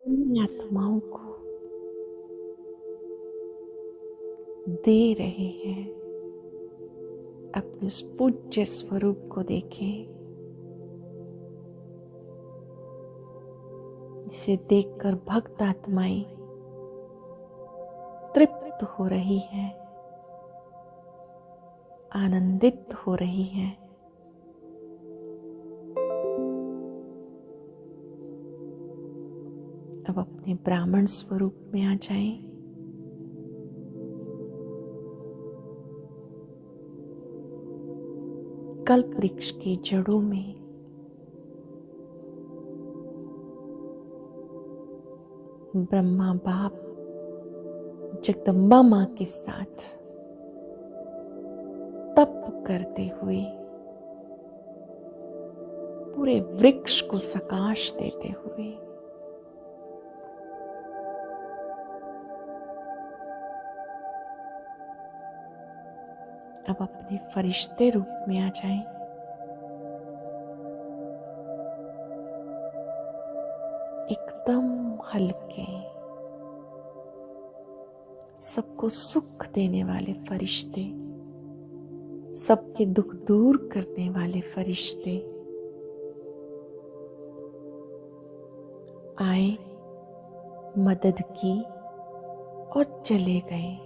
उन आत्माओं को दे रहे हैं। अपने उस पूज्य स्वरूप को देखें, जिसे देखकर भक्त आत्माएं तृप्त हो रही हैं, आनंदित हो रही हैं। अब अपने ब्राह्मण स्वरूप में आ जाएं। कल्प वृक्ष की जड़ों में ब्रह्मा बाप जगदम्बा मां के साथ तप करते हुए पूरे वृक्ष को सकाश देते हुए अब अपने फरिश्ते रूप में आ जाएं। एकदम हल्के, सबको सुख देने वाले फरिश्ते, सबके दुख दूर करने वाले फरिश्ते आए, मदद की और चले गए।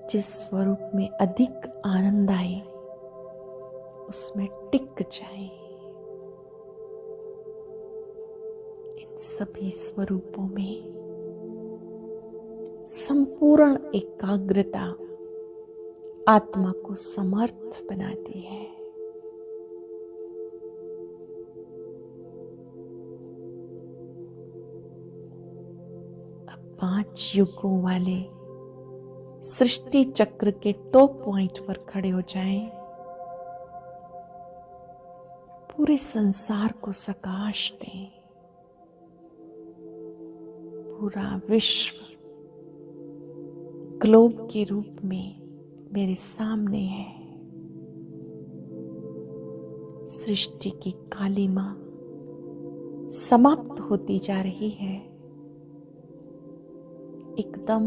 जिस स्वरूप में अधिक आनंद आए उसमें टिक जाए। इन सभी स्वरूपों में संपूर्ण एकाग्रता आत्मा को समर्थ बनाती है। अब 5 युगों वाले सृष्टि चक्र के टॉप पॉइंट पर खड़े हो जाएं। पूरे संसार को सकाश दें। पूरा विश्व ग्लोब के रूप में मेरे सामने है। सृष्टि की कालिमा समाप्त होती जा रही है, एकदम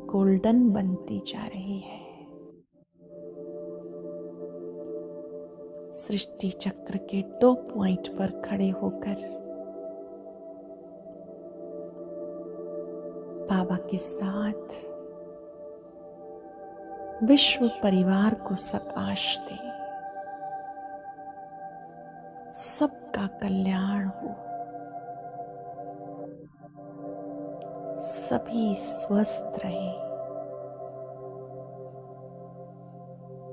गोल्डन बनती जा रही है। सृष्टि चक्र के टॉप पॉइंट पर खड़े होकर बाबा के साथ विश्व परिवार को सकाश दे। सबका कल्याण हो, सभी स्वस्थ रहें।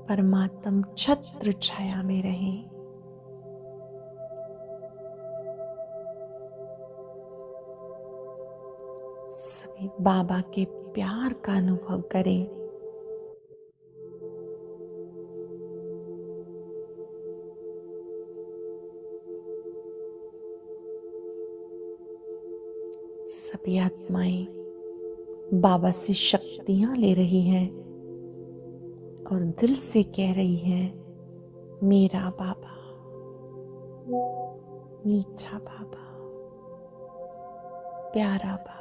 परमात्म छत्र छाया में रहें। सभी बाबा के प्यार का अनुभव करें। सभी आत्माएं बाबा से शक्तियां ले रही हैं और दिल से कह रही हैं, मेरा बाबा, मीठा बाबा, प्यारा बाबा।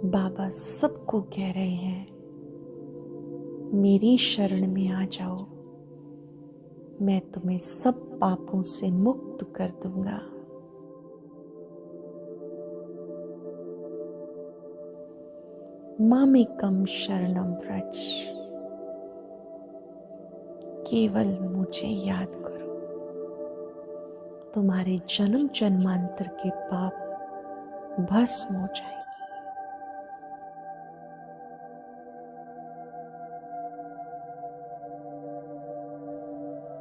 बाबा सबको कह रहे हैं, मेरी शरण में आ जाओ, मैं तुम्हें सब पापों से मुक्त कर दूंगा। मामेकम शरणम व्रज, केवल मुझे याद करो, तुम्हारे जन्म जन्मांतर के पाप भस्म हो जाएंगे।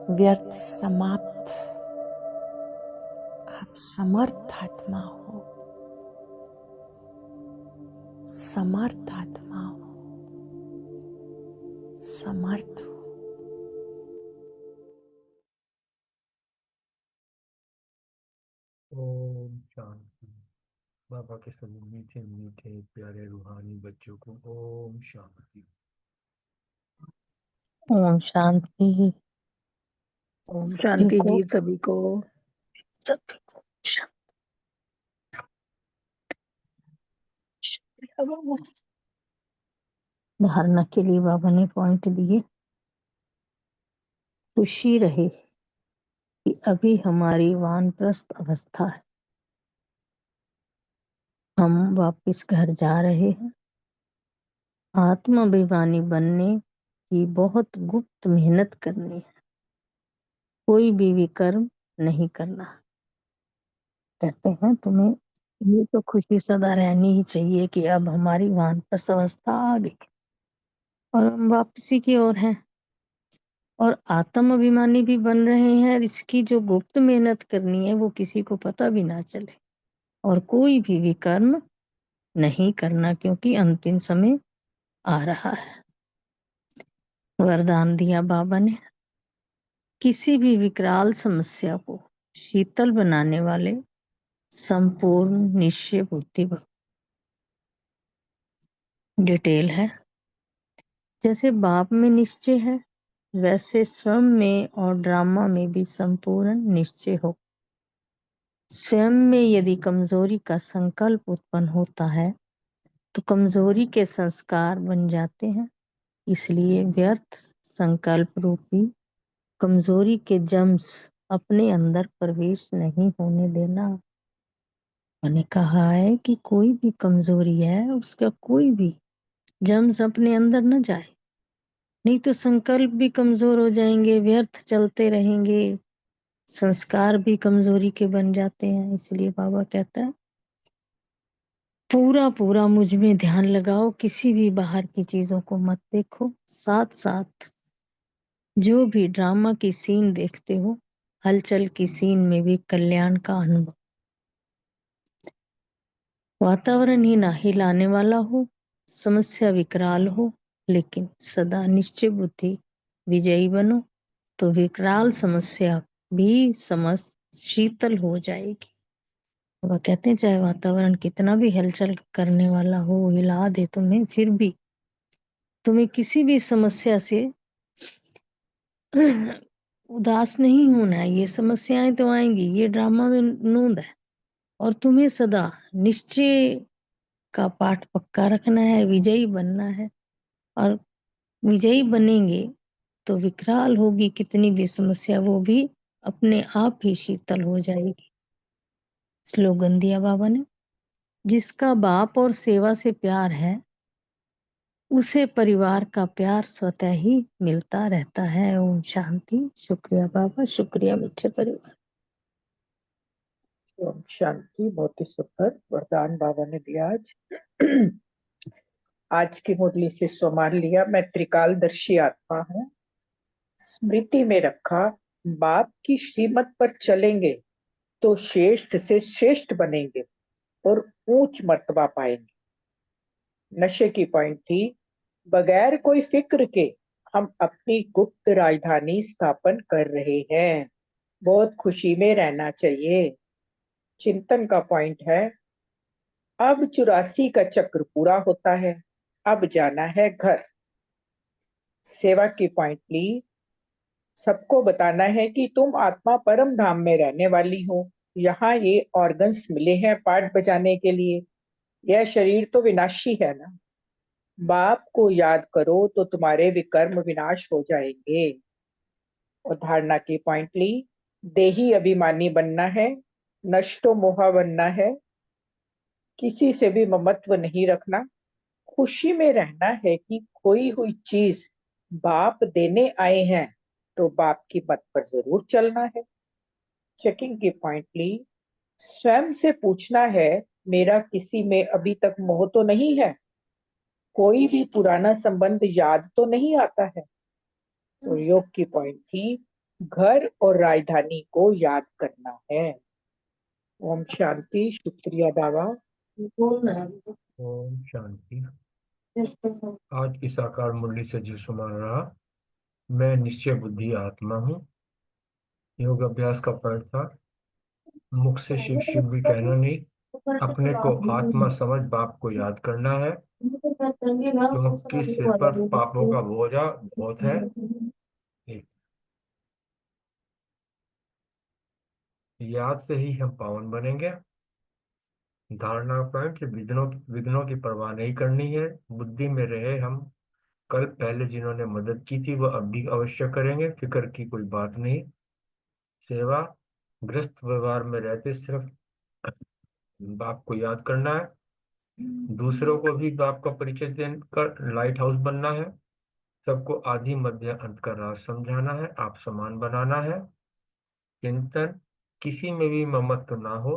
व्यर्थ समाप्त। आप समर्थ आत्मा हो, समर्थ आत्मा हो, समर्थ हो। शांति। बाबा के सभी मीठे मीठे प्यारे रूहानी बच्चों को ओम शांति। ओम शांति। ओम शांति को जी सभी को। सभी को बाबा धारणा के लिए बाबा ने पॉइंट दिए। खुशी रहे कि अभी हमारी वानप्रस्थ अवस्था है, हम वापस घर जा रहे हैं। आत्माभिमानी बनने की बहुत गुप्त मेहनत करनी है, कोई भी विकर्म नहीं करना। कहते हैं तुम्हें ये तो खुशी सदा रहनी ही चाहिए कि अब हमारी वानप्रस्थ अवस्था आ गई और हम वापसी की ओर हैं और आत्म अभिमानी भी बन रहे हैं। इसकी जो गुप्त मेहनत करनी है वो किसी को पता भी ना चले और कोई भी विकर्म नहीं करना, क्योंकि अंतिम समय आ रहा है। वरदान दिया बाबा ने, किसी भी विकराल समस्या को शीतल बनाने वाले संपूर्ण निश्चय बुद्धि भव। डिटेल है, जैसे बाप में निश्चय है वैसे स्वयं में और ड्रामा में भी संपूर्ण निश्चय हो। स्वयं में यदि कमजोरी का संकल्प उत्पन्न होता है तो कमजोरी के संस्कार बन जाते हैं। इसलिए व्यर्थ संकल्प रूपी कमजोरी के जम्स अपने अंदर प्रवेश नहीं होने देना। मैंने कहा है कि कोई भी कमजोरी है उसका कोई भी जम्स अपने अंदर न जाए, नहीं तो संकल्प भी कमजोर हो जाएंगे, व्यर्थ चलते रहेंगे, संस्कार भी कमजोरी के बन जाते हैं। इसलिए बाबा कहता है पूरा पूरा मुझ में ध्यान लगाओ, किसी भी बाहर की चीजों को मत देखो। साथ साथ जो भी ड्रामा की सीन देखते हो, हलचल की सीन में भी कल्याण का अनुभव। वातावरण ही ना हिलाने वाला हो, समस्या विकराल हो, लेकिन सदा निश्चय बुद्धि विजयी बनो तो विकराल समस्या भी शीतल हो जाएगी। वह कहते हैं चाहे वातावरण कितना भी हलचल करने वाला हो, हिला दे तुम्हें, फिर भी तुम्हें किसी भी समस्या से उदास नहीं होना है। ये समस्याएं तो आएंगी, ये ड्रामा में नूंद है, और तुम्हें सदा निश्चय का पाठ पक्का रखना है, विजयी बनना है। और विजयी बनेंगे तो विकराल होगी कितनी भी समस्या, वो भी अपने आप ही शीतल हो जाएगी। स्लोगन दिया बाबा ने, जिसका बाप और सेवा से प्यार है उसे परिवार का प्यार स्वतः ही मिलता रहता है। ओम शांति। शुक्रिया बाबा, शुक्रिया मीठे परिवार। ओम शांति। बहुत ही सुंदर वरदान बाबा ने दिया आज। आज की मुरली से स्वमान लिया, मैं त्रिकालदर्शी आत्मा हूँ। स्मृति में रखा, बाप की श्रीमत पर चलेंगे तो श्रेष्ठ से श्रेष्ठ बनेंगे और ऊंच मर्तबा पाएंगे। नशे की पॉइंट थी, बगैर कोई फिक्र के हम अपनी गुप्त राजधानी स्थापन कर रहे हैं, बहुत खुशी में रहना चाहिए। चिंतन का पॉइंट है, अब 84 का चक्र पूरा होता है, अब जाना है घर। सेवा की पॉइंट ली, सबको बताना है कि तुम आत्मा परम धाम में रहने वाली हो। यहाँ ये ऑर्गन्स मिले हैं पार्ट बजाने के लिए, यह शरीर तो विनाशी है ना। बाप को याद करो तो तुम्हारे विकर्म विनाश हो जाएंगे। और धारणा की पॉइंट ली, देही अभिमानी बनना है, नष्टो मोहा बनना है, किसी से भी ममत्व नहीं रखना, खुशी में रहना है कि खोई हुई चीज बाप देने आए हैं तो बाप की मत पर जरूर चलना है। चेकिंग की पॉइंट ली, स्वयं से पूछना है मेरा किसी में अभी तक मोह तो नहीं है, कोई भी पुराना संबंध याद तो नहीं आता है। तो योग की पॉइंट थी, घर और राजधानी को याद करना है। ओम शांति। शुक्रिया बाबा। ओम शांति। आज की साकार मुरली से जो सुना रहा, मैं निश्चय बुद्धि आत्मा हूँ। योग अभ्यास का पाठ था, मुख से शिव शिव भी कहना नहीं, अपने को आत्मा समझ बाप को याद करना है, क्योंकि सिर पर पापों का बोझा बहुत है। एक याद से ही हम पावन बनेंगे। धारणा पाएं कि विघ्नों की परवाह नहीं करनी है, बुद्धि में रहे हम। कल पहले जिन्होंने मदद की थी वह अब भी अवश्य करेंगे, फिक्र की कोई बात नहीं। सेवा ग्रस्त व्यवहार में रहते सिर्फ बाप को याद करना है, दूसरों को भी बाप का परिचय देकर लाइट हाउस बनना है, सबको आदि मध्य अंत का राज समझाना है, आप समान बनाना है। चिंतन किसी में भी ममत्व ना हो,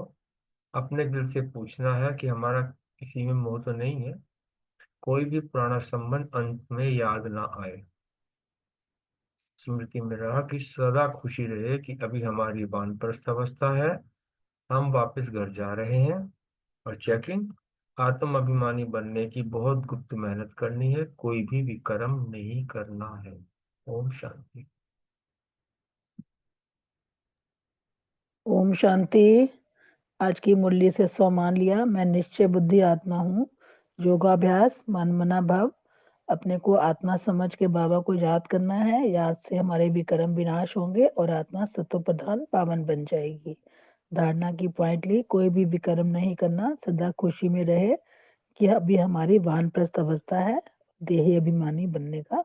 अपने दिल से पूछना है कि हमारा किसी में मोह तो नहीं है, कोई भी पुराना संबंध अंत में याद ना आए। स्मृति में रहा कि सदा खुशी रहे कि अभी हमारी वानप्रस्थ अवस्था है, हम वापस घर जा रहे हैं। और चेकिंग आत्म अभिमानी बनने की बहुत गुप्त मेहनत करनी है, कोई भी विक्रम नहीं करना है। ओम शांति। ओम शांति। आज की मुरली से सौ मान लिया। मैं निश्चय बुद्धि आत्मा हूँ। योगाभ्यास मन मना भाव। अपने को आत्मा समझ के बाबा को याद करना है। याद से हमारे भी कर्म विनाश होंगे और आत्मा सतो प्रधान पावन बन जाएगी। धारणा की पॉइंट ली, कोई भी विकर्म नहीं करना, सदा खुशी में रहे कि अभी हमारी वानप्रस्थ अवस्था है देही अभिमानी बनने का।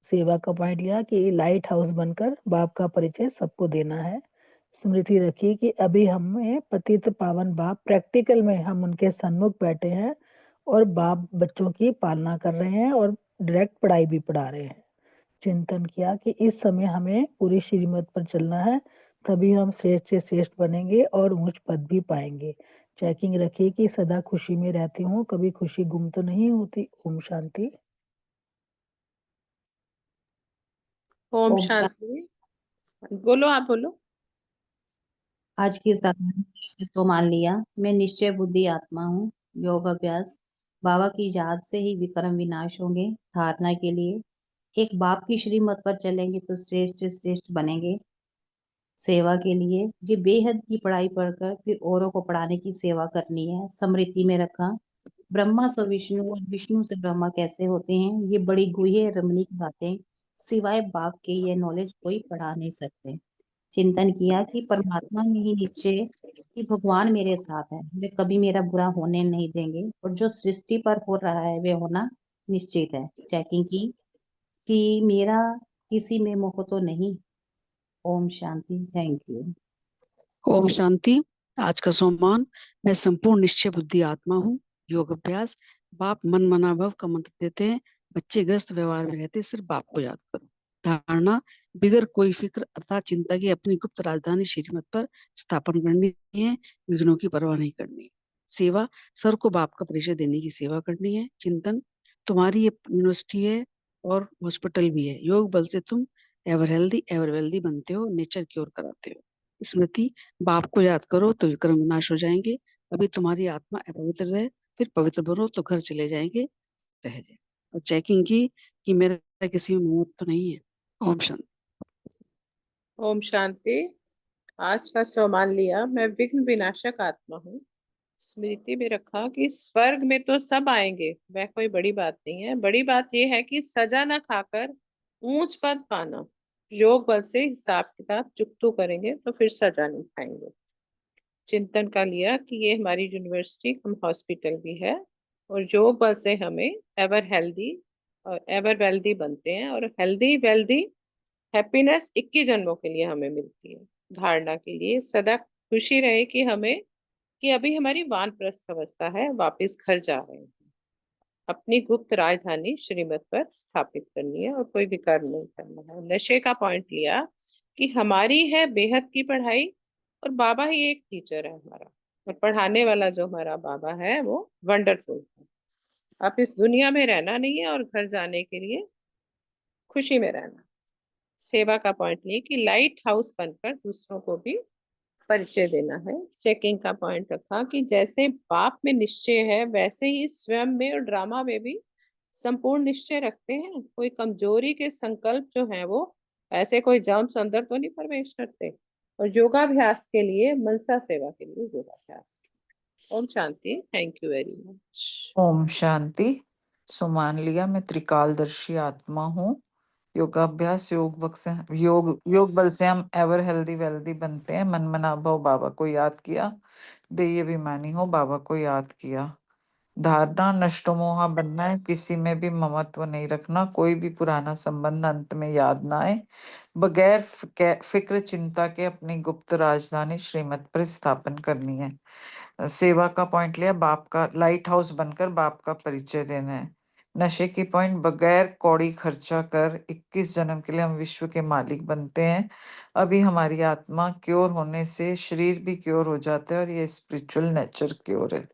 सेवा का पॉइंट लिया कि लाइट हाउस बनकर बाप का परिचय सबको देना है। स्मृति रखी कि अभी हमें पतित पावन बाप प्रैक्टिकल में हम उनके सन्मुख बैठे हैं और बाप बच्चों की पालना कर रहे हैं और डायरेक्ट पढ़ाई भी पढ़ा रहे हैं। चिंतन किया कि इस समय हमें पूरी श्रीमत पर चलना है, तभी हम श्रेष्ठ से श्रेष्ठ बनेंगे और उच्च पद भी पाएंगे। चेकिंग रखिए कि सदा खुशी में रहती हूँ, कभी खुशी गुम तो नहीं होती। ओम शांति। ओम ओम शांति। शांति। बोलो, आप बोलो। आज की साधना से तो मान लिया, मैं निश्चय बुद्धि आत्मा हूँ। योग अभ्यास बाबा की याद से ही विक्रम विनाश होंगे। धारणा के लिए एक बाप की श्रीमत पर चलेंगे तो श्रेष्ठ से श्रेष्ठ बनेंगे। सेवा के लिए ये बेहद की पढ़ाई पढ़कर फिर औरों को पढ़ाने की सेवा करनी है। स्मृति में रखा ब्रह्मा से विष्णु और विष्णु से ब्रह्मा कैसे होते हैं, ये बड़ी गुह्य रमणीक बातें सिवाय बाप के ये नॉलेज कोई पढ़ा नहीं सकते। चिंतन किया कि परमात्मा में ही निश्चय कि भगवान मेरे साथ है, वे कभी मेरा बुरा होने नहीं देंगे और जो सृष्टि पर हो रहा है वे होना निश्चित है। चेकिंग की कि मेरा किसी में मोह तो नहीं। ओम शांति। Thank you. ओम शांति। आज का सोमवार, मैं संपूर्ण निश्चय बुद्धि आत्मा हूँ। योग अभ्यास बाप मन मना भव का मंत्र देते हैं, बच्चे ग्रस्त व्यवहार में रहते सिर्फ बाप को याद करो। धारणा बिगर कोई फिक्र अर्थात चिंता की अपनी गुप्त राजधानी श्रीमत पर स्थापन करनी है, विघ्नों की परवाह नहीं करनी है। सेवा सर को बाप का परिचय देने की सेवा करनी है। चिंतन तुम्हारी ये यूनिवर्सिटी है और हॉस्पिटल भी है, योग बल से तुम एवर हेल्दी एवर वेल्दी बनते हो, नेचर क्योर कराते हो। स्मृति बाप को याद करो तो विक्रम विनाश हो जाएंगे। अभी तुम्हारी आत्मा अपवित्र रहे, फिर पवित्र बनो तो घर चले जाएंगे सहज। और चेकिंग की कि मेरा किसी में मोह तो नहीं है। ओम शांति। ओम शांति। आज का सौ मान लिया, मैं विघ्न विनाशक आत्मा हूँ। स्मृति में रखा कि स्वर्ग में तो सब आएंगे, वह कोई बड़ी बात नहीं है। बड़ी बात यह है कि सजा न खाकर ऊंच पद पाना। योग बल से हिसाब किताब चुकतू करेंगे तो फिर सजा नहीं खाएंगे। चिंतन का लिया कि ये हमारी यूनिवर्सिटी हम हॉस्पिटल भी है और योग बल से हमें एवर हेल्दी और एवर वेल्दी बनते हैं और हेल्दी वेल्दी हैप्पीनेस 21 जन्मों के लिए हमें मिलती है। धारणा के लिए सदा खुशी रहे कि हमें कि अभी हमारी वानप्रस्थ अवस्था है, वापस घर जा रहे हैं। अपनी गुप्त राजधानी श्रीमत पर स्थापित करनी है और कोई विकार नहीं करना है। नशे का पॉइंट लिया कि हमारी है बेहद की पढ़ाई और बाबा ही एक टीचर है हमारा, और पढ़ाने वाला जो हमारा बाबा है वो वंडरफुल है। अब इस दुनिया में रहना नहीं है और घर जाने के लिए खुशी में रहना। सेवा का पॉइंट लिए कि लाइट हाउस बनकर दूसरों को भी परिचय देना है। चेकिंग का पॉइंट रखा कि जैसे बाप में निश्चय है वैसे ही स्वयं में और ड्रामा में भी संपूर्ण निश्चय रखते हैं। कोई कमजोरी के संकल्प जो है वो ऐसे कोई जम्स अंदर तो नहीं प्रवेश करते और योगाभ्यास के लिए मनसा सेवा के लिए योगाभ्यास। ओम शांति। Thank you very much. ओम शांति। सो मान लिया मैं त्रिकालदर्शी आत्मा हूँ। योगाभ्यास योग बल से हम एवर हेल्दी वेल्दी बनते हैं। मन मना भव बाबा को याद किया, देय अभिमानी हो बाबा को याद किया। धारणा नष्टो मोहा बनना है, किसी में भी ममत्व नहीं रखना, कोई भी पुराना संबंध अंत में याद ना आए। बगैर फिक्र चिंता के अपनी गुप्त राजधानी श्रीमत पर स्थापन करनी है। सेवा का पॉइंट लिया, बाप का लाइट हाउस बनकर बाप का परिचय देना है। नशे की पॉइंट, बगैर कौड़ी खर्चा कर 21 जन्म के लिए हम विश्व के मालिक बनते हैं। अभी हमारी आत्मा क्योर होने से शरीर भी क्योर हो जाता है और ये स्पिरिचुअल नेचर क्योर है।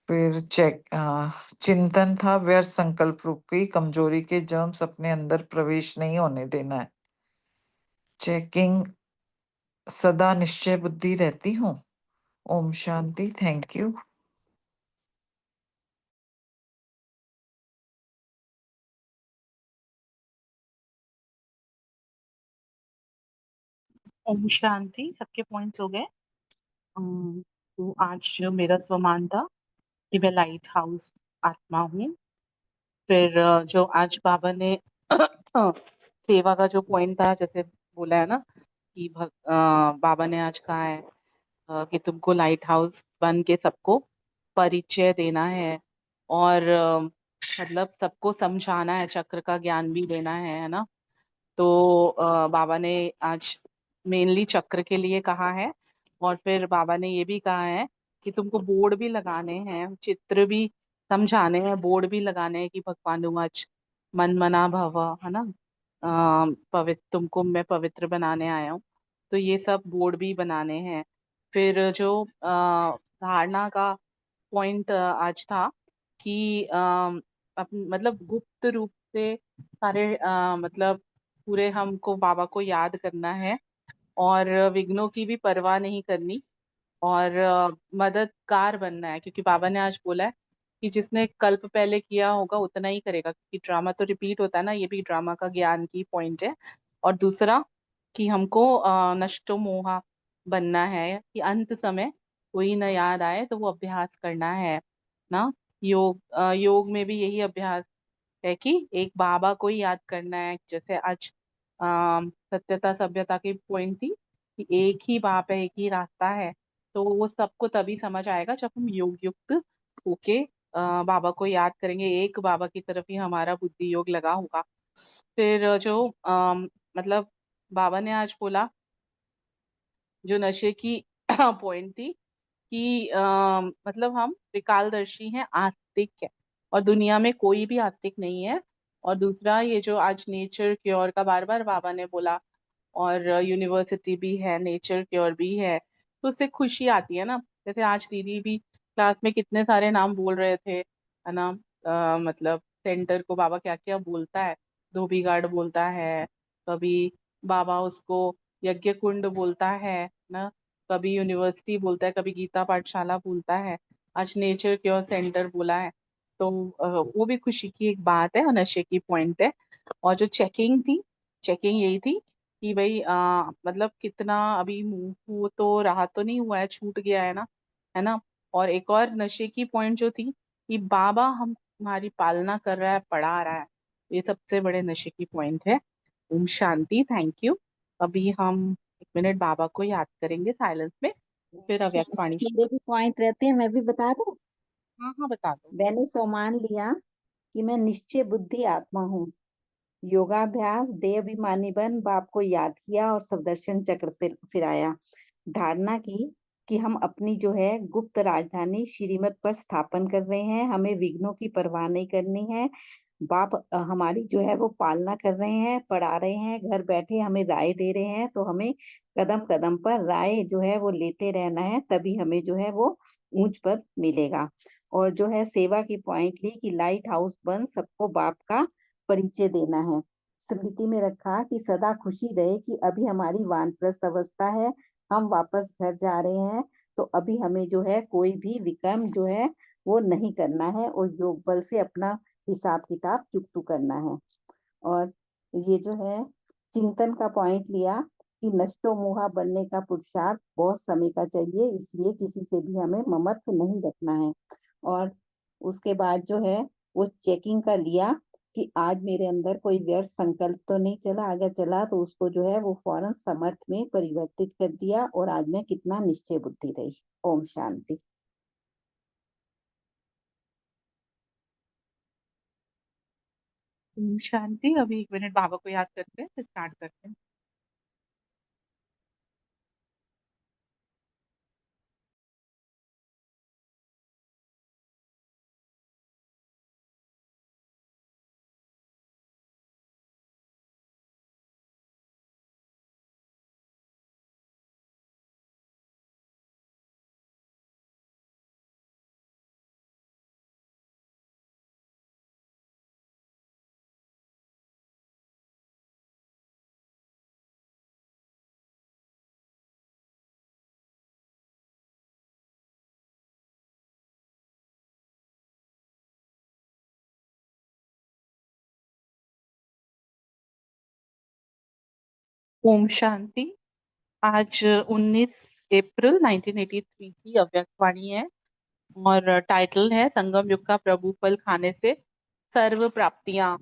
फिर चिंतन था, व्यर्थ संकल्प रूपी कमजोरी के जर्म्स अपने अंदर प्रवेश नहीं होने देना है। चेकिंग, सदा निश्चय बुद्धि रहती हूँ। ओम शांति। Thank you. ओम शांति। सबके पॉइंट्स हो गए। तो आज जो मेरा स्वमान था कि मैं लाइट हाउस आत्मा हूँ। फिर जो आज बाबा ने सेवा का जो पॉइंट था, जैसे बोला है ना कि बाबा ने आज कहा है कि तुमको लाइट हाउस बन के सबको परिचय देना है और मतलब सबको समझाना है, चक्र का ज्ञान भी देना है ना। तो बाबा ने आज मेनली चक्र के लिए कहा है और फिर बाबा ने ये भी कहा है कि तुमको बोर्ड भी लगाने हैं, चित्र भी समझाने हैं, बोर्ड भी लगाने हैं कि भगवानुवाच मन मना भव, है ना। पवित्र, तुमको मैं पवित्र बनाने आया हूँ, तो ये सब बोर्ड भी बनाने हैं। फिर जो धारणा का पॉइंट आज था कि मतलब गुप्त रूप से सारे मतलब पूरे हमको बाबा को याद करना है और विघ्नों की भी परवाह नहीं करनी और मददगार बनना है, क्योंकि बाबा ने आज बोला है कि जिसने कल्प पहले किया होगा उतना ही करेगा, क्योंकि ड्रामा तो रिपीट होता है ना, ये भी ड्रामा का ज्ञान की पॉइंट है। और दूसरा कि हमको नष्टो मोहा बनना है कि अंत समय कोई न याद आए तो वो अभ्यास करना है ना। योग में भी यही अभ्यास है कि एक बाबा को ही याद करना है। जैसे आज सत्यता सभ्यता की पॉइंट थी कि एक ही बाप है, एक ही रास्ता है, तो वो सबको तभी समझ आएगा जब हम योग युक्त होके बाबा को याद करेंगे, एक बाबा की तरफ ही हमारा बुद्धि योग लगा होगा। फिर जो मतलब बाबा ने आज बोला जो नशे की पॉइंट थी कि मतलब हम त्रिकालदर्शी हैं, आस्तिक है और दुनिया में कोई भी आस्तिक नहीं है। और दूसरा ये जो आज नेचर क्योर का बार बार बाबा ने बोला और यूनिवर्सिटी भी है, नेचर क्योर भी है, तो उससे खुशी आती है ना। जैसे आज दीदी भी क्लास में कितने सारे नाम बोल रहे थे, है ना। मतलब सेंटर को बाबा क्या क्या बोलता है, धोबी गार्ड बोलता है, कभी बाबा उसको यज्ञ कुंड बोलता है ना, कभी यूनिवर्सिटी बोलता है, कभी गीता पाठशाला बोलता है, आज नेचर क्योर सेंटर बोला है। तो वो भी खुशी की एक बात है और नशे की पॉइंट है। और जो चेकिंग थी, चेकिंग यही थी कि भाई मतलब कितना अभी मूव हो तो रहा तो नहीं हुआ है, छूट गया है ना। और एक और नशे की पॉइंट जो थी कि बाबा हम हमारी पालना कर रहा है, पढ़ा रहा है, ये सबसे बड़े नशे की पॉइंट है। ओम शांति। Thank you. अभी हम 1 मिनट बाबा को याद करेंगे साइलेंस में, फिर अव्यक्त वाणी। मेरे भी पॉइंट रहते हैं, मैं भी बता दूं। हाँ हाँ, बता दो। मैंने सोमान लिया कि मैं निश्चय बुद्धि आत्मा हूँ। योगाभ्यास देह अभिमानी बन बाप को याद किया और सदर्शन चक्र फिराया। धारणा की कि हम अपनी जो है गुप्त राजधानी श्रीमत पर स्थापन कर रहे हैं, हमें विघ्नों की परवाह नहीं करनी है। बाप हमारी जो है वो पालना कर रहे हैं, पढ़ा रहे हैं, घर बैठे हमें राय दे रहे हैं, तो हमें कदम कदम पर राय जो है वो लेते रहना है, तभी हमें जो है वो ऊंच पद मिलेगा। और जो है सेवा की पॉइंट ली कि लाइट हाउस बन सबको बाप का परिचय देना है। स्मृति में रखा कि सदा खुशी रहे कि अभी हमारी वानप्रस्थ अवस्था है, हम वापस घर जा रहे हैं, तो अभी हमें जो है कोई भी विकर्म जो है वो नहीं करना है और योग बल से अपना हिसाब किताब चुकतू करना है। और ये जो है चिंतन का पॉइंट लिया कि नष्टो मोहा बनने का पुरुषार्थ बहुत समय का चाहिए, इसलिए किसी से भी हमें ममत्व नहीं रखना है। और उसके बाद जो है वो चेकिंग कर लिया कि आज मेरे अंदर कोई व्यर्थ संकल्प तो नहीं चला, अगर चला तो उसको जो है वो फौरन समर्थ में परिवर्तित कर दिया, और आज मैं कितना निश्चय बुद्धि रही। ओम शांति। ओम शांति। अभी 1 मिनट बाबा को याद करते हैं, फिर स्टार्ट करते हैं। ओम शांति। आज 19 अप्रैल 1983 की अव्यक्तवाणी है और टाइटल है संगम युग का प्रभु फल खाने से सर्व प्राप्तियां।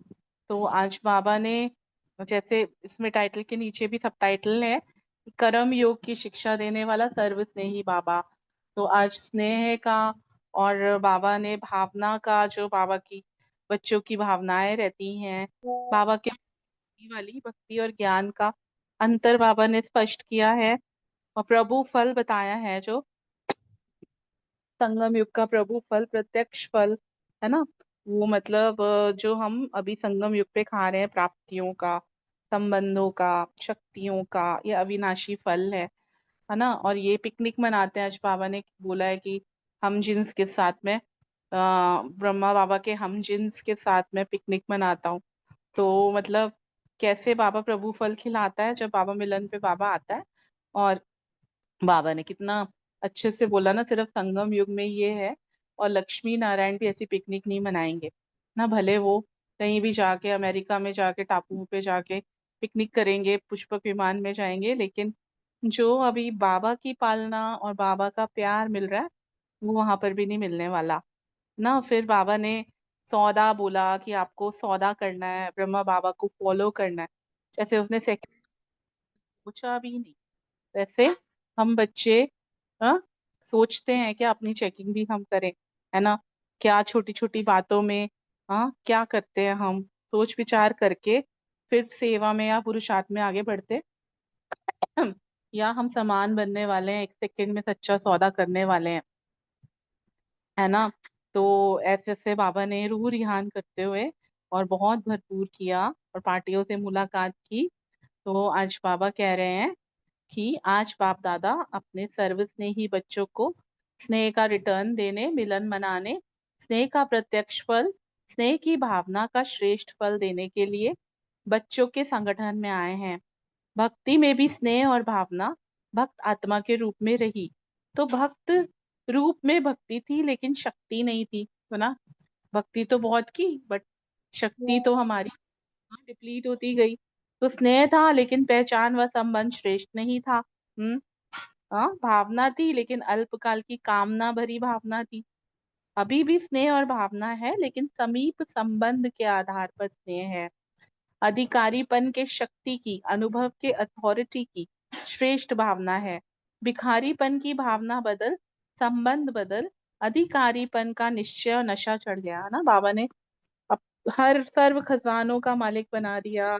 तो आज बाबा ने, जैसे इसमें टाइटल के नीचे भी सब टाइटल है, कर्म योग की शिक्षा देने वाला सर्व स्नेही बाबा। तो आज स्नेह का और बाबा ने भावना का, जो बाबा की बच्चों की भावनाएं रहती हैं, बाबा के वाली भक्ति और ज्ञान का अंतर बाबा ने स्पष्ट किया है और प्रभु फल बताया है, जो संगम युग का प्रभु फल, प्रत्यक्ष फल है ना। वो मतलब जो हम अभी संगम युग पे खा रहे हैं, प्राप्तियों का, संबंधों का, शक्तियों का, ये अविनाशी फल है ना। और ये पिकनिक मनाते हैं। आज बाबा ने बोला है कि हम जिन्स के साथ में ब्रह्मा बाबा के हम जिन्स के साथ में पिकनिक मनाता हूँ। तो मतलब कैसे बाबा प्रभु फल खिलाता है, जब बाबा मिलन पे बाबा आता है। और बाबा ने कितना अच्छे से बोला ना, सिर्फ संगम युग में ये है, और लक्ष्मी नारायण भी ऐसी पिकनिक नहीं मनाएंगे ना। भले वो कहीं भी जाके, अमेरिका में जाके, टापुओं पे जाके पिकनिक करेंगे, पुष्पक विमान में जाएंगे, लेकिन जो अभी बाबा की पालना और बाबा का प्यार मिल रहा है, वो वहां पर भी नहीं मिलने वाला ना। फिर बाबा ने सौदा बोला कि आपको सौदा करना है, ब्रह्मा बाबा को फॉलो करना है। जैसे उसने सेकंड पूछा भी नहीं, वैसे हम बच्चे हाँ सोचते हैं कि अपनी चेकिंग भी हम करें, है ना। क्या छोटी छोटी बातों में क्या करते हैं हम, सोच विचार करके फिर सेवा में या पुरुषार्थ में आगे बढ़ते या हम समान बनने वाले हैं, 1 सेकंड में सच्चा सौदा करने वाले हैं, है ना। तो ऐसे ऐसे बाबा ने रूह रिहान करते हुए और बहुत भरपूर किया और पार्टियों से मुलाकात की। तो आज बाबा कह रहे हैं कि आज बाप दादा अपने सर्व स्नेही बच्चों को स्नेह का रिटर्न देने, मिलन मनाने, स्नेह का प्रत्यक्ष फल, स्नेह की भावना का श्रेष्ठ फल देने के लिए बच्चों के संगठन में आए हैं। भक्ति में भी स्नेह और भावना भक्त आत्मा के रूप में रही। तो भक्त रूप में भक्ति थी, लेकिन शक्ति नहीं थी, है ना। भक्ति तो बहुत की, बट शक्ति तो हमारी डिप्लीट होती गई। तो स्नेह था, लेकिन पहचान व संबंध श्रेष्ठ नहीं था। भावना थी, लेकिन अल्पकाल की कामना भरी भावना थी। अभी भी स्नेह और भावना है, लेकिन समीप संबंध के आधार पर स्नेह है। अधिकारीपन के शक्ति की, अनुभव के अथॉरिटी की श्रेष्ठ भावना है। भिखारीपन की भावना बदल, संबंध बदल, अधिकारीपन का निश्चय और नशा चढ़ गया, है ना। बाबा ने अप, हर सर्व खजानों का मालिक बना दिया,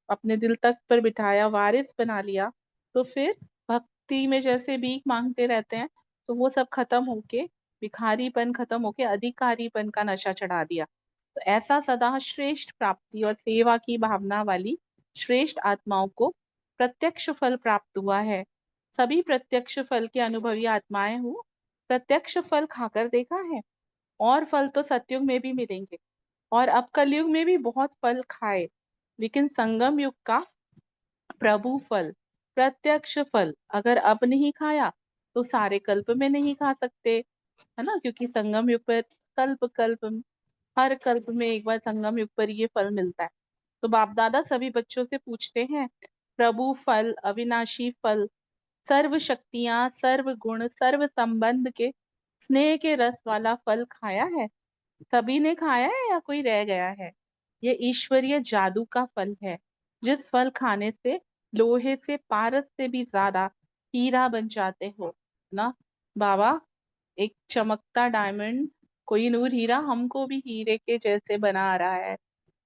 अपने दिल तक पर बिठाया, वारिस बना लिया। तो फिर भक्ति में जैसे भीख मांगते रहते हैं, तो वो सब खत्म होके, भिखारीपन खत्म होके अधिकारीपन का नशा चढ़ा दिया। तो ऐसा सदा श्रेष्ठ प्राप्ति और सेवा की भावना वाली श्रेष्ठ आत्माओं को प्रत्यक्ष फल प्राप्त हुआ है। सभी प्रत्यक्ष फल के अनुभवी आत्माएं हूँ, प्रत्यक्ष फल खाकर देखा है। और फल तो सतयुग में भी मिलेंगे, और अब कलयुग में भी बहुत फल खाए, लेकिन संगम युग का प्रभु फल, प्रत्यक्ष फल अगर अब नहीं खाया तो सारे कल्प में नहीं खा सकते, है ना। क्योंकि संगम युग पर कल्प कल्प, हर कल्प में एक बार संगम युग पर ये फल मिलता है। तो बाप दादा सभी बच्चों से पूछते हैं प्रभु फल, अविनाशी फल, सर्व शक्तियां, सर्व गुण, सर्व संबंध के स्नेह के रस वाला फल खाया है? सभी ने खाया है या कोई रह गया है? ये ईश्वरीय जादू का फल है, जिस फल खाने से लोहे से, पारस से भी ज्यादा हीरा बन जाते हो ना बाबा। एक चमकता डायमंड, कोई नूर हीरा हमको भी हीरे के जैसे बना रहा है।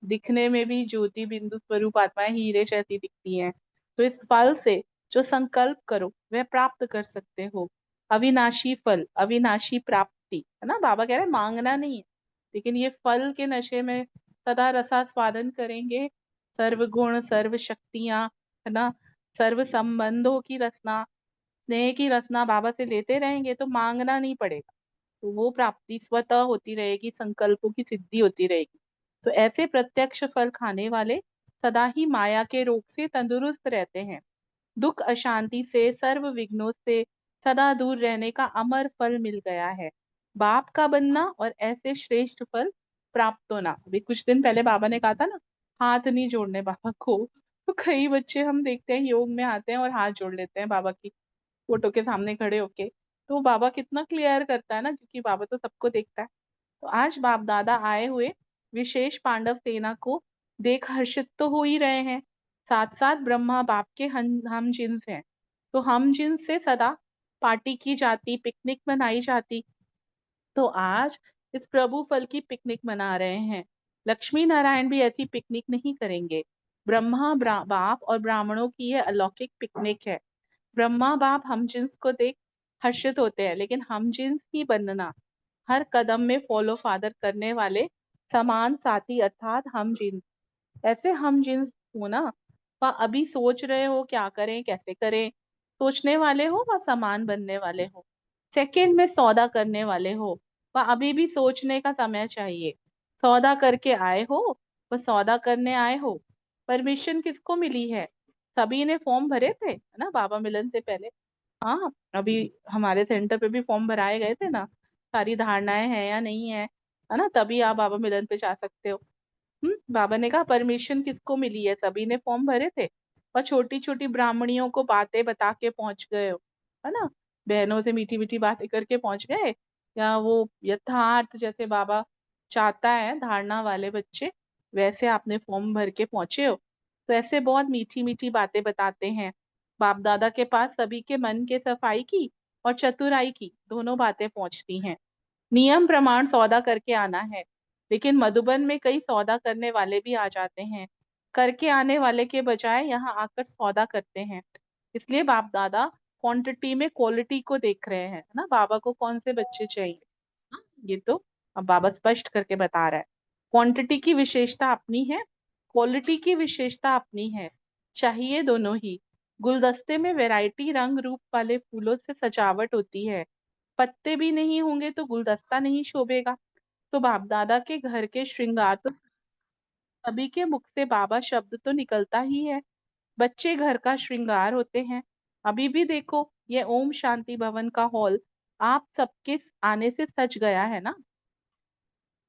दिखने में भी ज्योति बिंदु स्वरूप आत्माएं हीरे जैसी दिखती हैं। तो इस फल से जो संकल्प करो वह प्राप्त कर सकते हो। अविनाशी फल, अविनाशी प्राप्ति, है ना। बाबा कह रहे हैं मांगना नहीं है, लेकिन ये फल के नशे में सदा रसास्वादन करेंगे। सर्व गुण, सर्व शक्तियां, है ना, सर्व संबंधों की रचना, स्नेह की रचना बाबा से लेते रहेंगे तो मांगना नहीं पड़ेगा। तो वो प्राप्ति स्वतः होती रहेगी, संकल्पों की सिद्धि होती रहेगी। तो ऐसे प्रत्यक्ष फल खाने वाले सदा ही माया के रोग से तंदुरुस्त रहते हैं। दुख अशांति से, सर्व विघ्नों से सदा दूर रहने का अमर फल मिल गया है। बाप का बनना और ऐसे श्रेष्ठ फल प्राप्त होना। अभी कुछ दिन पहले बाबा ने कहा था ना, हाथ नहीं जोड़ने बाबा को। तो कई बच्चे हम देखते हैं योग में आते हैं और हाथ जोड़ लेते हैं बाबा की फोटो के सामने खड़े होके। तो बाबा कितना क्लियर करता है ना, क्योंकि बाबा तो सबको देखता है। तो आज बाप दादा आए हुए विशेष पांडव सेना को देख हर्षित तो हो ही रहे हैं, साथ साथ ब्रह्मा बाप के हम जिन्स हैं। तो हम जिन्स से सदा पार्टी की जाती, पिकनिक मनाई जाती। तो आज इस प्रभु फल की पिकनिक मना रहे हैं। लक्ष्मी नारायण भी ऐसी पिकनिक नहीं करेंगे। ब्रह्मा बाप और ब्राह्मणों की यह अलौकिक पिकनिक है। ब्रह्मा बाप हम जिन्स को देख हर्षित होते हैं, लेकिन हम जिन्स ही बनना, हर कदम में फॉलो फादर करने वाले समान साथी अर्थात हम जिन्स। ऐसे हम जिन्स हो ना, वह अभी सोच रहे हो क्या करें कैसे करें, सोचने वाले हो व समान बनने वाले हो, सेकंड में सौदा करने वाले हो, वह अभी भी सोचने का समय चाहिए। सौदा करके आए हो, वह सौदा करने आए हो। परमिशन किसको मिली है? सभी ने फॉर्म भरे थे, है ना, बाबा मिलन से पहले। हाँ, अभी हमारे सेंटर पे भी फॉर्म भराए गए थे ना, सारी धारणाएं हैं या नहीं है ना, तभी आप बाबा मिलन पे जा सकते हो। बाबा ने कहा परमिशन किसको मिली है? सभी ने फॉर्म भरे थे और छोटी छोटी ब्राह्मणियों को बातें बता के पहुंच गए हो, है ना, बहनों से मीठी मीठी बातें करके पहुंच गए, या वो यथार्थ जैसे बाबा चाहता है धारणा वाले बच्चे, वैसे आपने फॉर्म भर के पहुंचे हो। तो ऐसे बहुत मीठी मीठी बातें बताते हैं। बाप दादा के पास सभी के मन के सफाई की और चतुराई की दोनों बातें पहुंचती हैं। नियम प्रमाण सौदा करके आना है, लेकिन मधुबन में कई सौदा करने वाले भी आ जाते हैं। करके आने वाले के बजाय यहाँ आकर सौदा करते हैं। इसलिए बाप दादा क्वांटिटी में क्वालिटी को देख रहे हैं, है ना, बाबा को कौन से बच्चे चाहिए। हाँ, ये तो अब बाबा स्पष्ट करके बता रहा है। क्वांटिटी की विशेषता अपनी है, क्वालिटी की विशेषता अपनी है, चाहिए दोनों ही। गुलदस्ते में वैरायटी रंग रूप वाले फूलों से सजावट होती है। पत्ते भी नहीं होंगे तो गुलदस्ता नहीं शोभेगा। तो बाप दादा के घर के श्रृंगार तो सभी के मुख से बाबा शब्द तो निकलता ही है। बच्चे घर का श्रृंगार होते हैं। अभी भी देखो, ये ओम शांति भवन का हॉल आप सबके आने से सज गया है ना।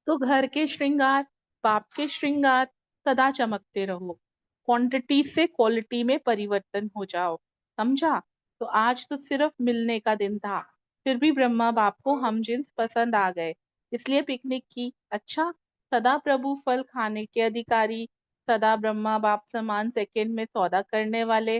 तो घर के श्रृंगार, बाप के श्रृंगार सदा चमकते रहो। क्वांटिटी से क्वालिटी में परिवर्तन हो जाओ, समझा। तो आज तो सिर्फ मिलने का दिन था, फिर भी ब्रह्मा बाप को हम जिन्स पसंद आ गए, इसलिए पिकनिक की। अच्छा, सदा प्रभु फल खाने के अधिकारी, सदा ब्रह्मा बाप समान सेकंड में सौदा करने वाले,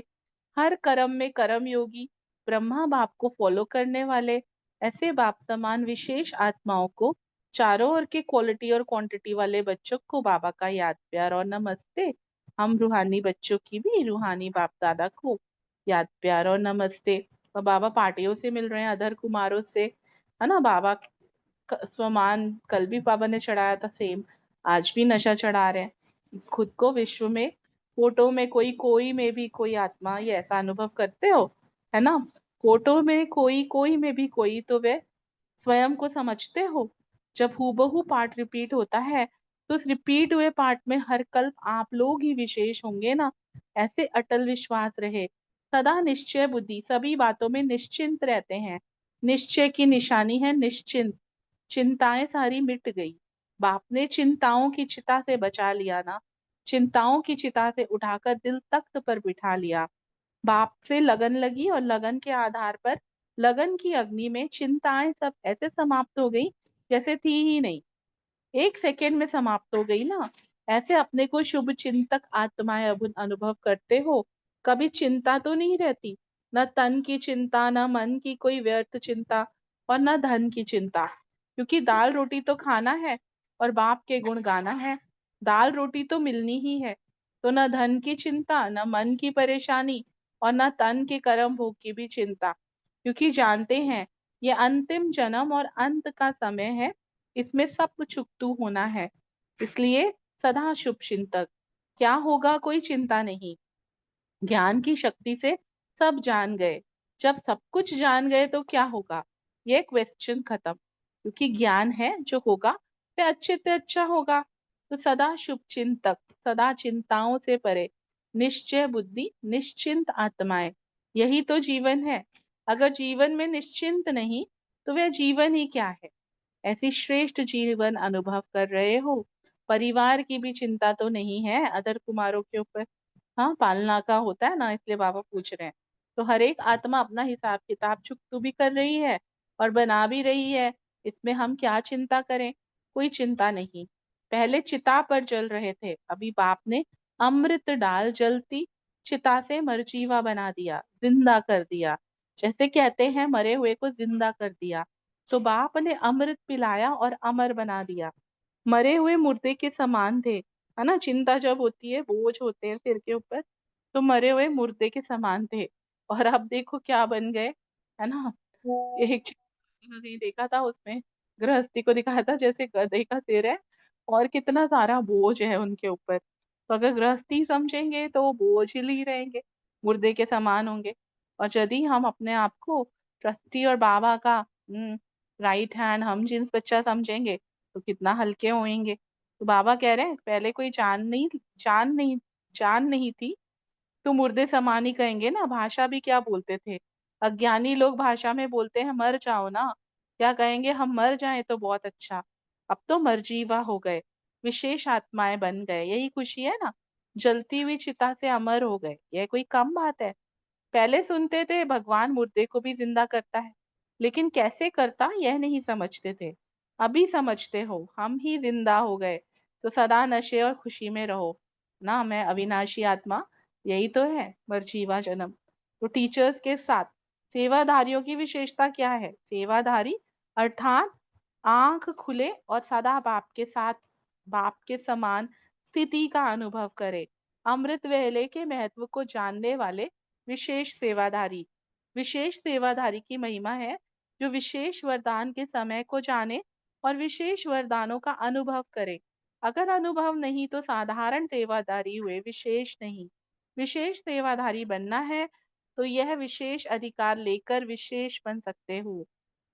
हर कर्म में कर्म योगी, ब्रह्मा बाप को फॉलो करने वाले, ऐसे बाप समान विशेष आत्माओं को, चारों ओर के क्वालिटी और क्वांटिटी वाले बच्चों को बाबा का याद प्यार और नमस्ते। हम रूहानी बच्चों की भी रूहानी बाप दादा को याद प्यार और नमस्ते। और बाबा पार्टियों से मिल रहे हैं, अधर कुमारों से, है ना। बाबा स्वमान कल भी बाबा ने चढ़ाया था, सेम आज भी नशा चढ़ा रहे हैं। खुद को विश्व में, फोटो में कोई में भी कोई आत्मा, ये ऐसा अनुभव करते हो, है ना। फोटो में कोई में भी कोई, तो वे स्वयं को समझते हो। जब हूबहू पार्ट रिपीट होता है, तो उस रिपीट हुए पार्ट में हर कल्प आप लोग ही विशेष होंगे ना। ऐसे अटल विश्वास रहे, सदा निश्चय बुद्धि, सभी बातों में निश्चिंत रहते हैं। निश्चय की निशानी है निश्चिंत। चिंताएं सारी मिट गई, बाप ने चिंताओं की चिता से बचा लिया ना। चिंताओं की चिता से उठाकर दिल तख्त पर बिठा लिया। बाप से लगन लगी और लगन के आधार पर लगन की अग्नि में चिंताएं सब ऐसे समाप्त हो गई जैसे थी ही नहीं, 1 सेकेंड में समाप्त हो गई ना। ऐसे अपने को शुभ चिंतक आत्माएं अनुभव करते हो, कभी चिंता तो नहीं रहती, न तन की चिंता, न मन की कोई व्यर्थ चिंता और न धन की चिंता, क्योंकि दाल रोटी तो खाना है और बाप के गुण गाना है। दाल रोटी तो मिलनी ही है, तो न धन की चिंता, न मन की परेशानी और न तन के कर्म भोग की भी चिंता, क्योंकि जानते हैं ये अंतिम जन्म और अंत का समय है, इसमें सब चुकतू होना है। इसलिए सदा शुभ चिंतक, क्या होगा कोई चिंता नहीं। ज्ञान की शक्ति से सब जान गए, जब सब कुछ जान गए तो क्या होगा, ये क्वेश्चन खत्म, क्योंकि ज्ञान है जो होगा वह अच्छे से अच्छा होगा। तो सदा शुभ चिंतक, सदा चिंताओं से परे, निश्चय बुद्धि, निश्चिंत आत्माएं, यही तो जीवन है। अगर जीवन में निश्चिंत नहीं तो वह जीवन ही क्या है। ऐसी श्रेष्ठ जीवन अनुभव कर रहे हो, परिवार की भी चिंता तो नहीं है अदर कुमारों के ऊपर। हाँ, पालना का होता है ना, इसलिए बाबा पूछ रहे हैं। तो हर एक आत्मा अपना हिसाब किताब चुकतू भी कर रही है और बना भी रही है, इसमें हम क्या चिंता करें, कोई चिंता नहीं। पहले चिता पर जल रहे थे, अभी बाप ने अमृत डाल जलती चिता से मरजीवा बना दिया, जिंदा कर दिया। जैसे कहते हैं मरे हुए को जिंदा कर दिया, तो बाप ने अमृत पिलाया और अमर बना दिया। मरे हुए मुर्दे के समान थे, है ना, चिंता जब होती है, बोझ होते हैं सिर के ऊपर, तो मरे हुए मुर्दे के समान थे। और अब देखो क्या बन गए, है ना। एक कहीं देखा था, उसमें गृहस्थी को दिखाया था जैसे गधे का सिर है और कितना सारा बोझ है उनके ऊपर। तो अगर गृहस्थी समझेंगे तो वो बोझ ही रहेंगे, मुर्दे के समान होंगे। और यदि हम अपने आप को ट्रस्टी और बाबा का राइट हैंड हम जिन्स बच्चा समझेंगे तो कितना हल्के होंगे। तो बाबा कह रहे हैं पहले कोई जान नहीं थी तो मुर्दे समान ही कहेंगे ना। भाषा भी क्या बोलते थे, अज्ञानी लोग भाषा में बोलते हैं मर जाओ ना, क्या कहेंगे, हम मर जाएं तो बहुत अच्छा। अब तो मरजीवा हो गए, विशेष आत्माएं बन गए, यही खुशी है ना। जलती हुई चिता से अमर हो गए, यह कोई कम बात है। पहले सुनते थे भगवान मुर्दे को भी जिंदा करता है, लेकिन कैसे करता यह नहीं समझते थे। अभी समझते हो, हम ही जिंदा हो गए। तो सदा नशे और खुशी में रहो ना। मैं अविनाशी आत्मा, यही तो है मरजीवा जन्म। तो टीचर्स के साथ सेवाधारियों की विशेषता क्या है, सेवाधारी अर्थात आंख खुले और सदा बाप के साथ, बाप के समान स्थिति का अनुभव करे, अमृत वेले के महत्व को जानने वाले विशेष सेवाधारी। विशेष सेवाधारी की महिमा है जो विशेष वरदान के समय को जाने और विशेष वरदानों का अनुभव करे। अगर अनुभव नहीं तो साधारण सेवाधारी हुए, विशेष नहीं। विशेष सेवाधारी बनना है तो यह विशेष अधिकार लेकर विशेष बन सकते हो,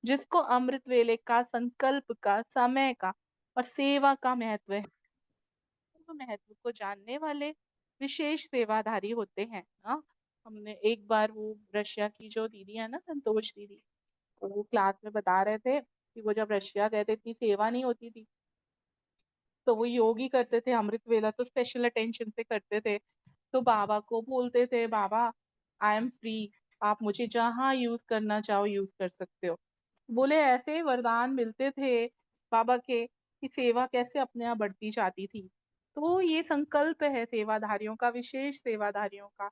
जिसको अमृत वेले का, संकल्प का, समय का और सेवा का महत्व है, तो महत्व को जानने वाले विशेष सेवाधारी होते हैं। हाँ, हमने एक बार वो रशिया की जो दीदी है ना, संतोष दीदी, तो वो क्लास में बता रहे थे कि वो जब रशिया गए थे इतनी सेवा नहीं होती थी, तो वो योग ही करते थे, अमृत वेला तो स्पेशल अटेंशन से करते थे। तो बाबा को बोलते थे, बाबा आई एम फ्री, आप मुझे जहाँ यूज करना चाहो यूज कर सकते हो। बोले ऐसे वरदान मिलते थे बाबा के कि सेवा कैसे अपने आप बढ़ती जाती थी। तो ये संकल्प है सेवाधारियों का, विशेष सेवाधारियों का,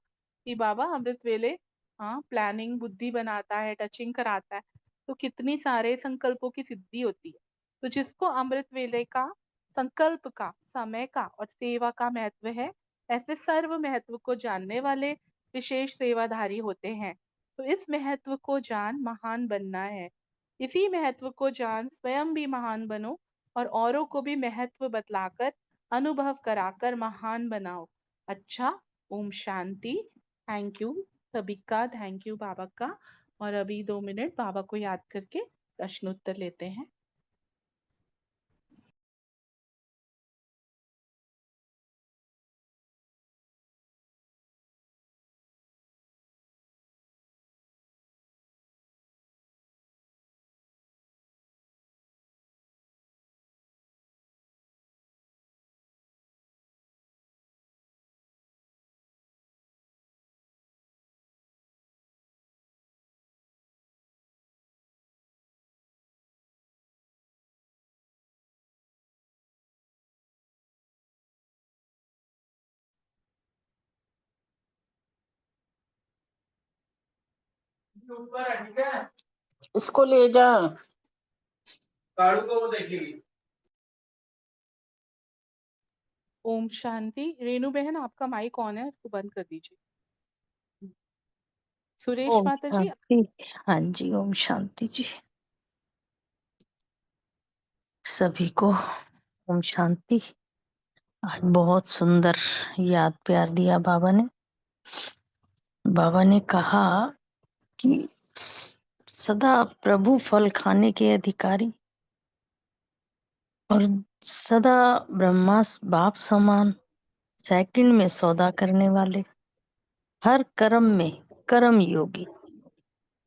कि बाबा अमृत वेले, हाँ, प्लानिंग बुद्धि बनाता है, टचिंग कराता है, तो कितनी सारे संकल्पों की सिद्धि होती है। तो जिसको अमृत वेले का, संकल्प का, समय का और सेवा का महत्व है, ऐसे सर्व महत्व को जानने वाले विशेष सेवाधारी होते हैं। तो इस महत्व को जान महान बनना है। इसी महत्व को जान स्वयं भी महान बनो और औरों को भी महत्व बतलाकर, अनुभव कराकर महान बनाओ। अच्छा, ओम शांति। थैंक यू सभी का, थैंक यू बाबा का। और अभी 2 मिनट बाबा को याद करके प्रश्न उत्तर लेते हैं। इसको ले जा। ओम शांति। रेणु बहन, आपका माइक ऑन है, उसको बंद कर दीजिए। सुरेश ओम माता जी। शांति। हाँ जी, ओम शांति जी। सभी को ओम शांति। आज बहुत सुंदर याद प्यार दिया बाबा ने। बाबा ने कहा कि सदा प्रभु फल खाने के अधिकारी और सदा ब्रह्मा बाप समान सेकंड में सौदा करने वाले, हर कर्म में कर्म योगी,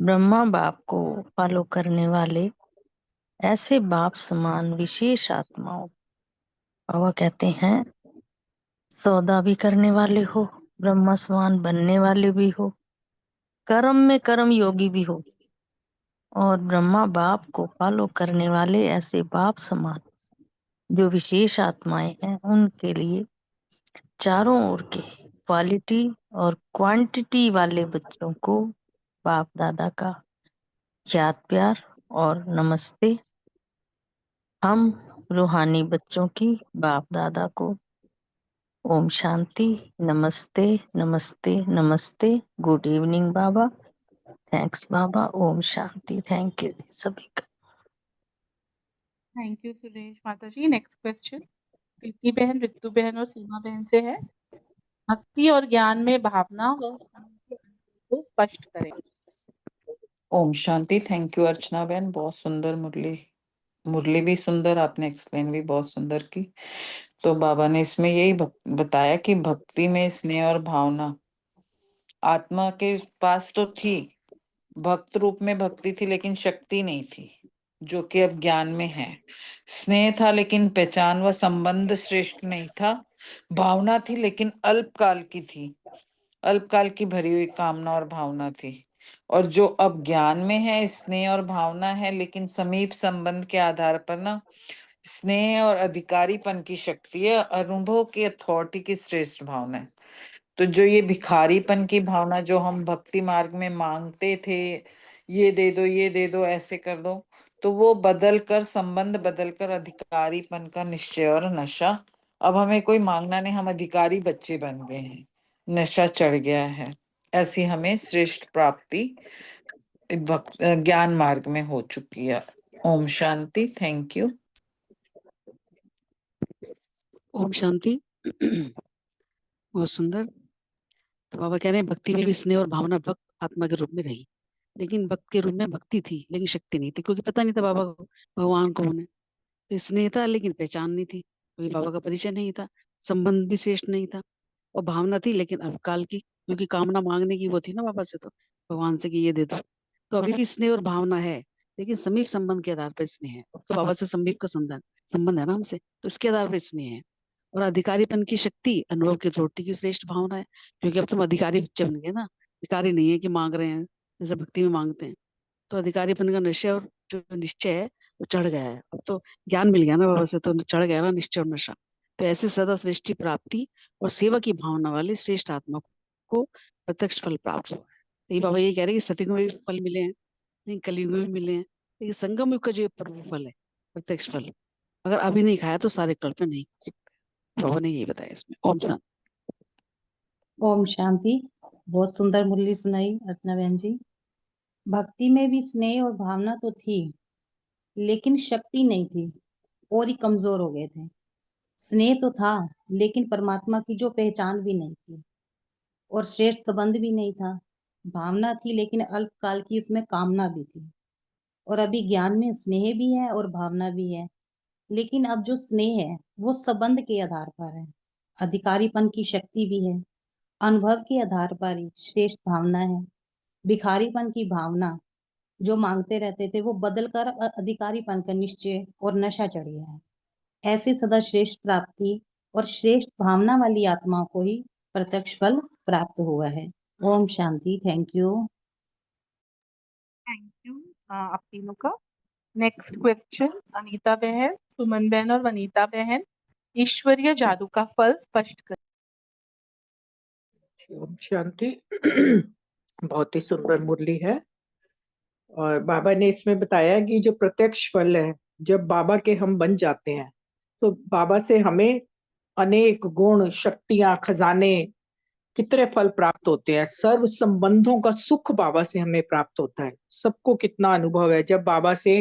ब्रह्मा बाप को फॉलो करने वाले, ऐसे बाप समान विशेष आत्माओं। बाबा कहते हैं सौदा भी करने वाले हो, ब्रह्मा समान बनने वाले भी हो, कर्म में कर्म योगी भी हो, और ब्रह्मा बाप को फॉलो करने वाले ऐसे बाप समान जो विशेष आत्माएं हैं, उनके लिए चारों ओर के क्वालिटी और क्वांटिटी वाले बच्चों को बाप दादा का याद प्यार और नमस्ते। हम रूहानी बच्चों की बाप दादा को ओम शांति, नमस्ते नमस्ते नमस्ते। गुड इवनिंग बाबा। थैंक्स बाबा। ओम शांति। थैंक यू सभी का। थैंक यू सुरेश माता जी। नेक्स्ट क्वेश्चन प्रीति बहन, रितु बहन और सीमा बहन से है। भक्ति और ज्ञान में भावना व के अंतर को स्पष्ट करें। ओम शांति। थैंक यू अर्चना बहन, बहुत सुंदर मुरली। मुरली भी सुंदर, आपने एक्सप्लेन भी बहुत सुंदर की। तो बाबा ने इसमें यही बताया कि भक्ति में स्नेह और भावना आत्मा के पास तो थी, भक्त रूप में भक्ति थी, लेकिन शक्ति नहीं थी, जो कि अब ज्ञान में है। स्नेह था लेकिन पहचान व संबंध श्रेष्ठ नहीं था। भावना थी लेकिन अल्पकाल की थी, अल्पकाल की भरी हुई कामना और भावना थी। और जो अब ज्ञान में है, स्नेह और भावना है, लेकिन समीप संबंध के आधार पर ना स्नेह और अधिकारीपन की शक्ति है, अनुभव की अथॉरिटी की श्रेष्ठ भावना है। तो जो ये भिखारीपन की भावना जो हम भक्ति मार्ग में मांगते थे, ये दे दो ऐसे कर दो, तो वो बदल कर, संबंध बदल कर अधिकारीपन का निश्चय और नशा। अब हमें कोई मांगना नहीं, हम अधिकारी बच्चे बन गए हैं, नशा चढ़ गया है। ऐसी हमें श्रेष्ठ प्राप्ति ज्ञान मार्ग में हो चुकी है। ओम शांति। Thank you. ओम शांति। बहुत सुंदर। तो बाबा कह रहे हैं भक्ति में भी स्नेह और भावना भक्त आत्मा के रूप में रही, लेकिन भक्त के रूप में भक्ति थी लेकिन शक्ति नहीं थी, क्योंकि पता नहीं था बाबा को भगवान कौन है। तो स्नेह था लेकिन पहचान नहीं थी, क्योंकि बाबा का परिचय नहीं था। संबंध भी श्रेष्ठ नहीं था। और भावना थी लेकिन अल्पकाल की, क्योंकि कामना मांगने की वो थी ना बाबा से, तो भगवान से कि ये दे दो। तो अभी भी स्नेह और भावना है, लेकिन समीप संबंध के आधार पर स्नेह है। अब तो बाबा से समीप का संबंध है ना हमसे, तो इसके आधार पर स्नेह है। और अधिकारीपन की शक्ति अनुभव की त्रुटि की श्रेष्ठ भावना है, क्योंकि अब तुम अधिकारी बच्चे बन गए ना। अधिकारी नहीं है कि मांग रहे हैं जैसे भक्ति में मांगते हैं। तो अधिकारीपन का निश्चय और जो निश्चय है वो चढ़ गया है। अब तो ज्ञान मिल गया ना बाबा से, तो चढ़ गया ना निश्चय और नशा। तो ऐसे सदा सृष्टि प्राप्ति और सेवा की भावना वाले श्रेष्ठ आत्मा को प्रत्यक्ष फल प्राप्त हुआ है। तो ये बाबा ये कह रहे हैं कि सतयुग में भी फल मिले हैं, नहीं कलयुग में भी मिले हैं, लेकिन संगम युग का जो प्रभु फल है, प्रत्यक्ष फल, अगर अभी नहीं खाया तो सारे कल्प में नहीं खा सकते। बाबा ने यही बताया इसमें। ओम शांति। ओम शांति। बहुत सुंदर मुरली सुनाई अर्चना बहन जी। भक्ति में भी स्नेह और भावना तो थी, लेकिन शक्ति नहीं थी और ही कमजोर हो गए थे। स्नेह तो था, लेकिन परमात्मा की जो पहचान भी नहीं थी और श्रेष्ठ संबंध भी नहीं था। भावना थी लेकिन अल्पकाल की उसमें कामना भी थी। और अभी ज्ञान में स्नेह भी है और भावना भी है, लेकिन अब जो स्नेह है वो संबंध के आधार पर है, अधिकारीपन की शक्ति भी है, अनुभव के आधार पर ही श्रेष्ठ भावना है। भिखारीपन की भावना जो मांगते रहते थे वो बदलकर अधिकारीपन का निश्चय और नशा चढ़ गया है। ऐसे सदा श्रेष्ठ प्राप्ति और श्रेष्ठ भावना वाली आत्मा को ही प्रत्यक्ष फल प्राप्त हुआ है। ओम शांति। Thank you. थैंक यू आप तीनों का। नेक्स्ट क्वेश्चन अनीता बहन, सुमन बहन और वनीता बहन। ईश्वरीय जादू का फल स्पष्ट कर। ओम शांति। बहुत ही सुंदर मुरली है। और बाबा ने इसमें बताया कि जो प्रत्यक्ष फल है, जब बाबा के हम बन जाते हैं तो बाबा से हमें अनेक गुण, शक्तियां, खजाने, कितने फल प्राप्त होते हैं। सर्व संबंधों का सुख बाबा से हमें प्राप्त होता है। सबको कितना अनुभव है, जब बाबा से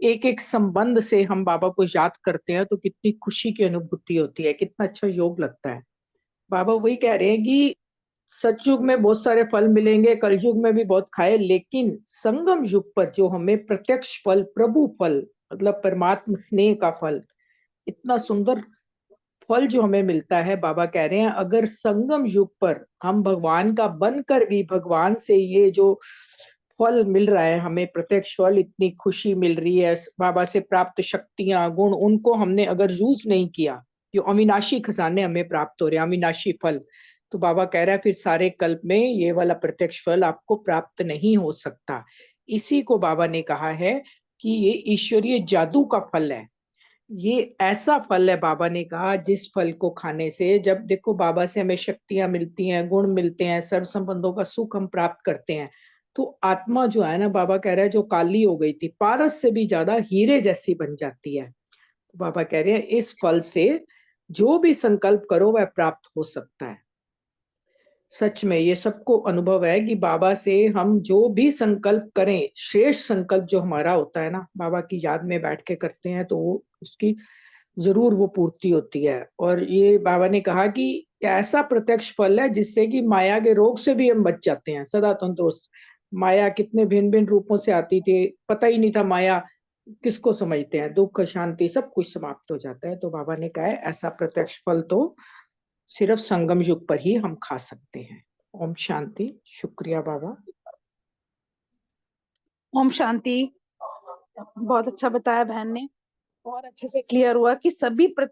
एक एक संबंध से हम बाबा को याद करते हैं तो कितनी खुशी की अनुभूति होती है, कितना अच्छा योग लगता है। बाबा वही कह रहे हैं कि सतयुग में बहुत सारे फल मिलेंगे, कलयुग में भी बहुत खाए, लेकिन संगम युग पर जो हमें प्रत्यक्ष फल, प्रभु फल, मतलब परमात्मा स्नेह का फल, इतना सुंदर फल जो हमें मिलता है, बाबा कह रहे हैं अगर संगम युग पर हम भगवान का बनकर भी भगवान से ये जो फल मिल रहा है हमें, प्रत्यक्ष फल, इतनी खुशी मिल रही है, बाबा से प्राप्त शक्तियां, गुण, उनको हमने अगर यूज नहीं किया, जो अविनाशी खजाने हमें प्राप्त हो रहे हैं, अविनाशी फल, तो बाबा कह रहा है फिर सारे कल्प में ये वाला प्रत्यक्ष फल आपको प्राप्त नहीं हो सकता। इसी को बाबा ने कहा है कि ये ईश्वरीय जादू का फल है। ये ऐसा फल है, बाबा ने कहा, जिस फल को खाने से, जब देखो बाबा से हमें शक्तियां मिलती हैं, गुण मिलते हैं, सर्व संबंधों का सुख हम प्राप्त करते हैं, तो आत्मा जो है ना, बाबा कह रहा है जो काली हो गई थी, पारस से भी ज्यादा हीरे जैसी बन जाती है। तो बाबा कह रहे हैं इस फल से जो भी संकल्प करो वह प्राप्त हो सकता है। सच में ये सबको अनुभव है कि बाबा से हम जो भी संकल्प करें, श्रेष्ठ संकल्प जो हमारा होता है ना, बाबा की याद में बैठ के करते हैं तो वो उसकी जरूर वो पूर्ति होती है। और ये बाबा ने कहा कि ऐसा प्रत्यक्ष फल है जिससे कि माया के रोग से भी हम बच जाते हैं, सदा तंदुरुस्त। माया कितने भिन्न भिन्न रूपों से आती थी, पता ही नहीं था माया किसको समझते हैं, दुख, शांति, सब कुछ समाप्त हो जाता है। तो बाबा ने कहा है ऐसा प्रत्यक्ष फल तो सिर्फ संगम युग पर ही हम खा सकते हैं। ओम शांति। शुक्रिया बाबा। ओम शांति। बहुत अच्छा बताया बहन ने, और अच्छे से क्लियर हुआ कि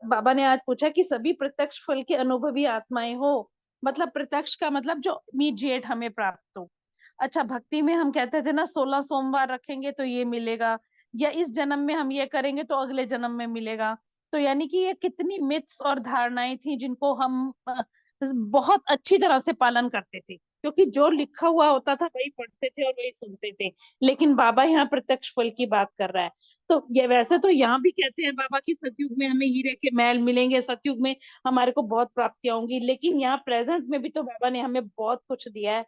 बाबा ने आज पूछा कि सभी प्रत्यक्ष फल के अनुभवी आत्माएं हो, मतलब प्रत्यक्ष का मतलब जो इमीडिएट हमें प्राप्त हो। अच्छा, भक्ति में हम कहते थे ना 16 सोमवार रखेंगे तो ये मिलेगा, या इस जन्म में हम ये करेंगे तो अगले जन्म में मिलेगा। तो यानी कि ये कितनी मिथ्स और धारणाएं थी जिनको हम बहुत अच्छी तरह से पालन करते थे, क्योंकि जो लिखा हुआ होता था वही पढ़ते थे और वही सुनते थे। लेकिन बाबा यहाँ प्रत्यक्ष फल की बात कर रहा है। तो ये वैसे तो यहाँ भी कहते हैं बाबा की सतयुग में हमें हीरे के महल मिलेंगे, सतयुग में हमारे को बहुत प्राप्तियां होंगी, लेकिन यहाँ प्रेजेंट में भी तो बाबा ने हमें बहुत कुछ दिया है।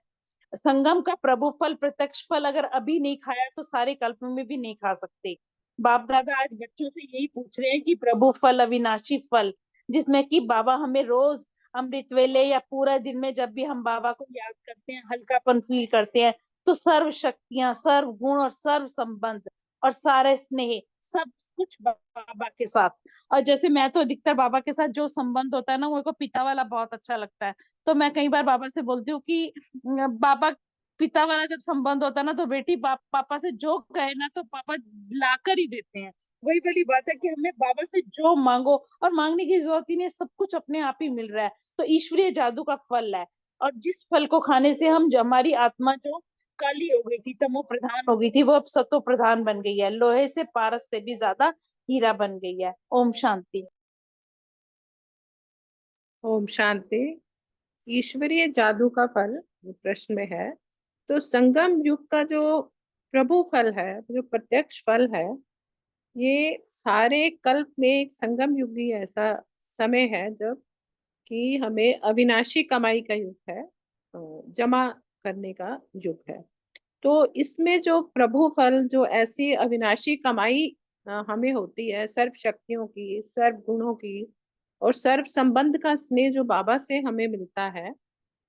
संगम का प्रभु फल, प्रत्यक्ष फल अगर अभी नहीं खाया तो सारे कल्प में भी नहीं खा सकते। बाप दादा आज बच्चों से यही पूछ रहे हैं कि प्रभु फल, अविनाशी फल, जिसमें कि बाबा हमें रोज अमृत वेले या पूरा दिन में जब भी हम बाबा को याद करते हैं, हल्कापन फील करते हैं, तो सर्व शक्तियां, सर्व गुण और सर्व संबंध और सारे स्नेह, सब कुछ बाबा के साथ। और जैसे मैं तो अधिकतर बाबा के साथ जो संबंध होता है ना, मेरे को पिता वाला बहुत अच्छा लगता है। तो मैं कई बार बाबा से बोलती हूँ कि बाबा, पिता वाला जब संबंध होता है ना, तो बेटी पापा से जो कहे ना तो पापा लाकर ही देते हैं। वही वाली बात है कि हमें बाबा से जो मांगो, और मांगने की जरूरत ही नहीं, सब कुछ अपने आप ही मिल रहा है। तो ईश्वरीय जादू का फल है, और जिस फल को खाने से हमारी आत्मा जो काली हो गई थी, तमो प्रधान हो गई थी, वो अब सतो प्रधान बन गई है, लोहे से पारस से भी ज्यादा हीरा बन गई है। ओम शांति। ओम शांति। ईश्वरीय जादू का फल प्रश्न में है, तो संगम युग का जो प्रभु फल है, जो प्रत्यक्ष फल है, ये सारे कल्प में एक संगम युग ही ऐसा समय है जब कि हमें अविनाशी कमाई का युग है, जमा करने का युग है। तो इसमें जो प्रभु फल, जो ऐसी अविनाशी कमाई हमें होती है, सर्व शक्तियों की, सर्व गुणों की और सर्व संबंध का स्नेह जो बाबा से हमें मिलता है,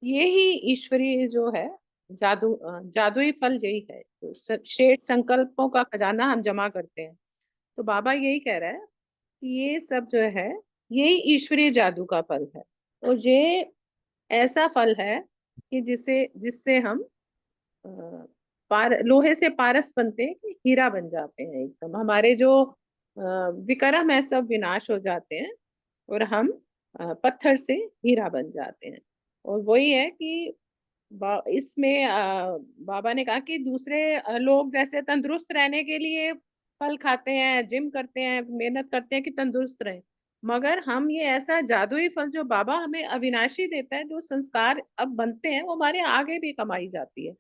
ये ही ईश्वरीय जो है जादुई फल यही है। तो श्रेष्ठ संकल्पों का खजाना हम जमा करते हैं। तो बाबा यही कह रहा है कि ये सब जो है, यही ईश्वरीय जादू का फल है। और ये ऐसा फल है कि जिससे हम लोहे से पारस बनते हैं, कि हीरा बन जाते हैं एकदम। हमारे जो विक्रम है सब विनाश हो जाते हैं और हम पत्थर से हीरा बन जाते हैं। और वही है कि इसमें बाबा ने कहा कि दूसरे लोग जैसे तंदुरुस्त रहने के लिए फल खाते हैं, जिम करते हैं, मेहनत करते हैं कि तंदुरुस्त रहें, मगर हम ये ऐसा जादुई फल जो बाबा हमें अविनाशी देता है, जो संस्कार अब बनते हैं, वो हमारे आगे भी कमाई जाती है।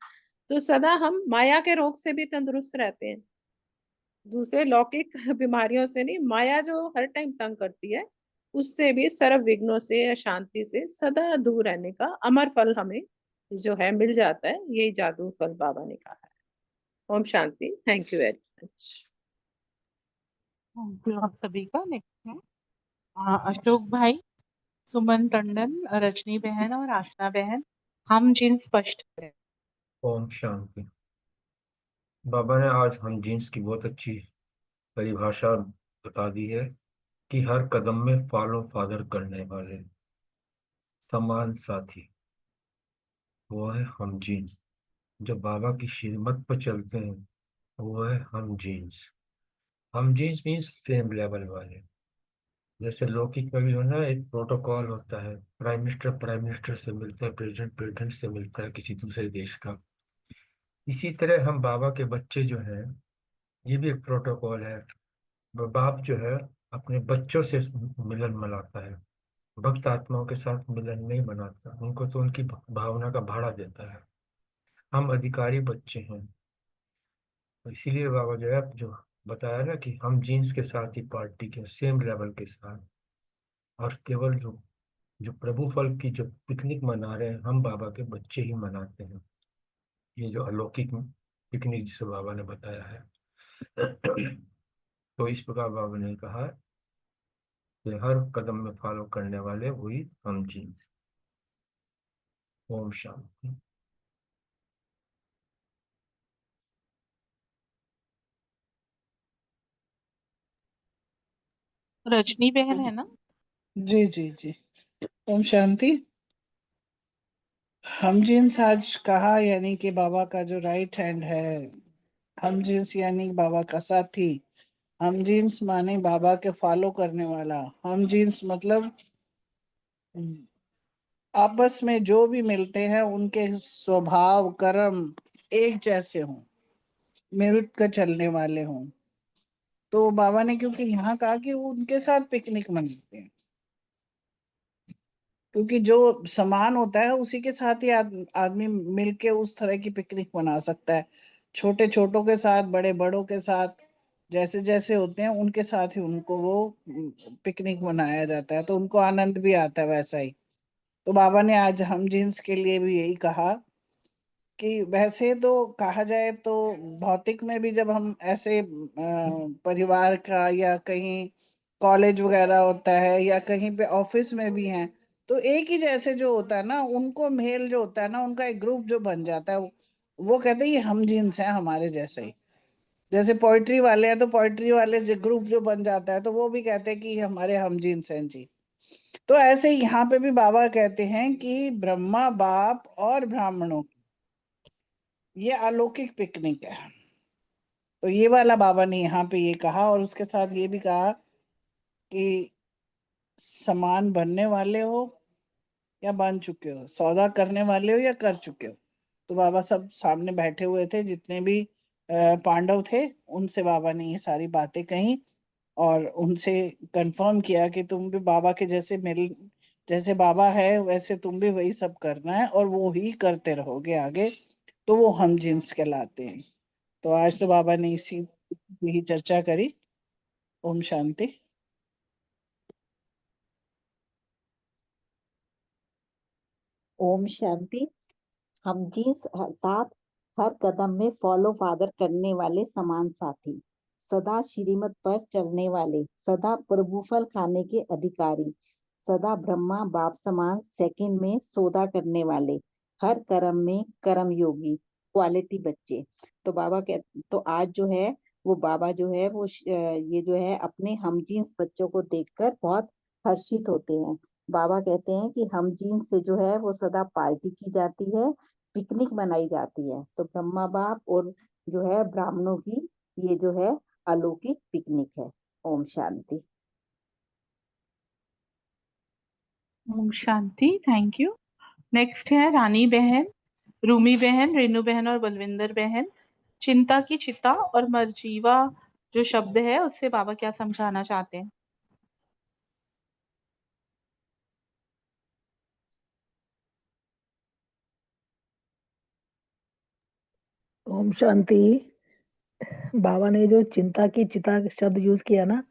तो सदा हम माया के रोग से भी तंदुरुस्त रहते हैं। दूसरे लौकिक बीमारियों से नहीं, माया जो हर टाइम तंग करती है, उससे भी सर्व विघ्नों से, अशांति से सदा दूर रहने का अमर फल हमें जो है मिल जाता है। यही जादू फल बाबा ने कहा है। ओम शांति। Thank you very much. Thank you आप सभी का। नेक्स्ट है अशोक भाई, सुमन टंडन, रजनी बहन और आशना बहन। हम जिन स्पष्ट करें। ओम शांति। बाबा ने आज हम जीन्स की बहुत अच्छी परिभाषा बता दी है कि हर कदम में फॉलो फादर करने वाले समान साथी, वो है हम जीन्स। जो बाबा की श्रीमत पर चलते हैं, वो है हम जीन्स। हम जीन्स मीन्स सेम लेवल वाले। जैसे लौकिक में भी हो ना, एक प्रोटोकॉल होता है, प्राइम मिनिस्टर से मिलता है, प्रेसिडेंट से मिलता है किसी दूसरे देश का। इसी तरह हम बाबा के बच्चे जो हैं, ये भी एक प्रोटोकॉल है। बाप जो है अपने बच्चों से मिलन मनाता है, भक्त आत्माओं के साथ मिलन नहीं बनाता, उनको तो उनकी भावना का भाड़ा देता है। हम अधिकारी बच्चे हैं, तो इसीलिए बाबा जो है जो बताया ना कि हम जीन्स के साथ ही पार्टी के सेम लेवल के साथ, और केवल जो जो प्रभु फल की जो पिकनिक मना रहे हैं, हम बाबा के बच्चे ही मनाते हैं। ये जो अलौकिक पिकनिक जिसे बाबा ने बताया है। तो इस प्रकार बाबा ने कहा कि हर कदम में फॉलो करने वाले वही हम जीन्स। ओम शांति। रजनी बहन है ना? जी जी जी। ओम शांति। हम जिन्स आज कहा यानी कि बाबा का जो राइट हैंड है, हम जिन्स यानी बाबा का साथी। हम जिन्स माने बाबा के फॉलो करने वाला। हम जिन्स मतलब आपस में जो भी मिलते हैं उनके स्वभाव कर्म एक जैसे हों, मिलकर चलने वाले हों। तो बाबा ने क्योंकि यहाँ कहा कि वो उनके साथ पिकनिक मनाते हैं, क्योंकि जो समान होता है उसी के साथ ही आदमी मिलके उस तरह की पिकनिक मना सकता है। छोटे छोटों के साथ, बड़े बड़ों के साथ, जैसे जैसे होते हैं उनके साथ ही उनको वो पिकनिक मनाया जाता है, तो उनको आनंद भी आता है वैसा ही। तो बाबा ने आज हम जींस के लिए भी यही कहा कि वैसे तो कहा जाए तो भौतिक में भी जब हम ऐसे परिवार का या कहीं कॉलेज वगैरह होता है या कहीं पे ऑफिस में भी हैं, तो एक ही जैसे जो होता है ना, उनको मेल जो होता है ना, उनका एक ग्रुप जो बन जाता है, वो कहते हैं ये हम जीन्स हैं हमारे जैसे ही। जैसे पोइट्री वाले हैं तो पोइट्री वाले जो ग्रुप जो बन जाता है, तो वो भी कहते हैं कि ये हमारे हम जीन्स हैं जी। तो ऐसे ही यहाँ पे भी बाबा कहते हैं कि ब्रह्मा बाप और ब्राह्मणों, ये अलौकिक पिकनिक है। तो ये वाला बाबा ने यहाँ पे ये कहा, और उसके साथ ये भी कहा कि समान बनने वाले हो या बन चुके हो, सौदा करने वाले हो या कर चुके हो। तो बाबा सब सामने बैठे हुए थे, जितने भी पांडव थे, उनसे बाबा ने ये सारी बातें कही और उनसे कंफर्म किया कि तुम भी बाबा के जैसे मिल, जैसे बाबा है वैसे तुम भी वही सब करना है और वो ही करते रहोगे आगे। तो वो हम जिम्स कहलाते हैं। तो आज तो बाबा ने इसी की ही चर्चा करी। ओम शांति। ओम शांति। हम जींस अर्थात हर कदम में फॉलो फादर करने वाले समान साथी, सदा श्रीमत पर चलने वाले, सदा प्रभु फल खाने के अधिकारी, सदा ब्रह्मा बाप समान सेकंड में सौदा करने वाले, हर कर्म में कर्म योगी, क्वालिटी बच्चे। तो तो आज जो है वो बाबा जो है वो ये जो है अपने हम जीन्स बच्चों को देखकर बहुत हर्षित होते हैं। बाबा कहते हैं कि हम जीन्स से जो है वो सदा पार्टी की जाती है, पिकनिक मनाई जाती है। तो ब्रह्मा बाप और जो है ब्राह्मणों की ये जो है अलौकिक पिकनिक है। ओम शांति। ओम शांति। Thank you. नेक्स्ट है रानी बहन, रूमी बहन, रेनू बहन और बलविंदर बहन। चिंता की चिता और मरजीवा जो शब्द है उससे बाबा क्या समझाना चाहते हैं? ओम शांति। बाबा ने जो चिंता की चिता शब्द यूज किया ना,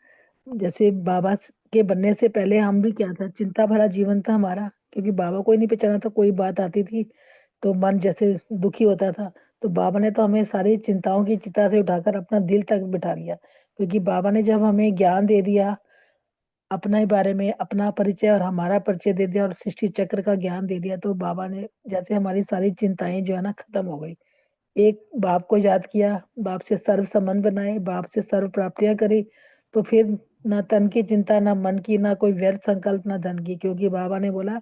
जैसे बाबा के बनने से पहले हम भी क्या था, चिंता भरा जीवन था हमारा, क्योंकि बाबा को ही नहीं पहचाना था। कोई बात आती थी तो मन जैसे दुखी होता था, तो बाबा ने तो हमें सारी चिंताओं की चिता से उठाकर अपना दिल तक बिठा लिया। क्योंकि बाबा ने जब हमें ज्ञान दे दिया अपने बारे में, अपना परिचय और हमारा परिचय दे दिया और सृष्टि चक्र का ज्ञान दे दिया, तो बाबा ने जैसे हमारी सारी चिंताएं जो है ना खत्म हो गई। एक बाप को याद किया, बाप से सर्व संबंध बनाए, बाप से सर्व प्राप्तियां करी, तो फिर ना तन की चिंता, ना मन की, ना कोई व्यर्थ संकल्प, ना धन की। क्योंकि बाबा ने बोला,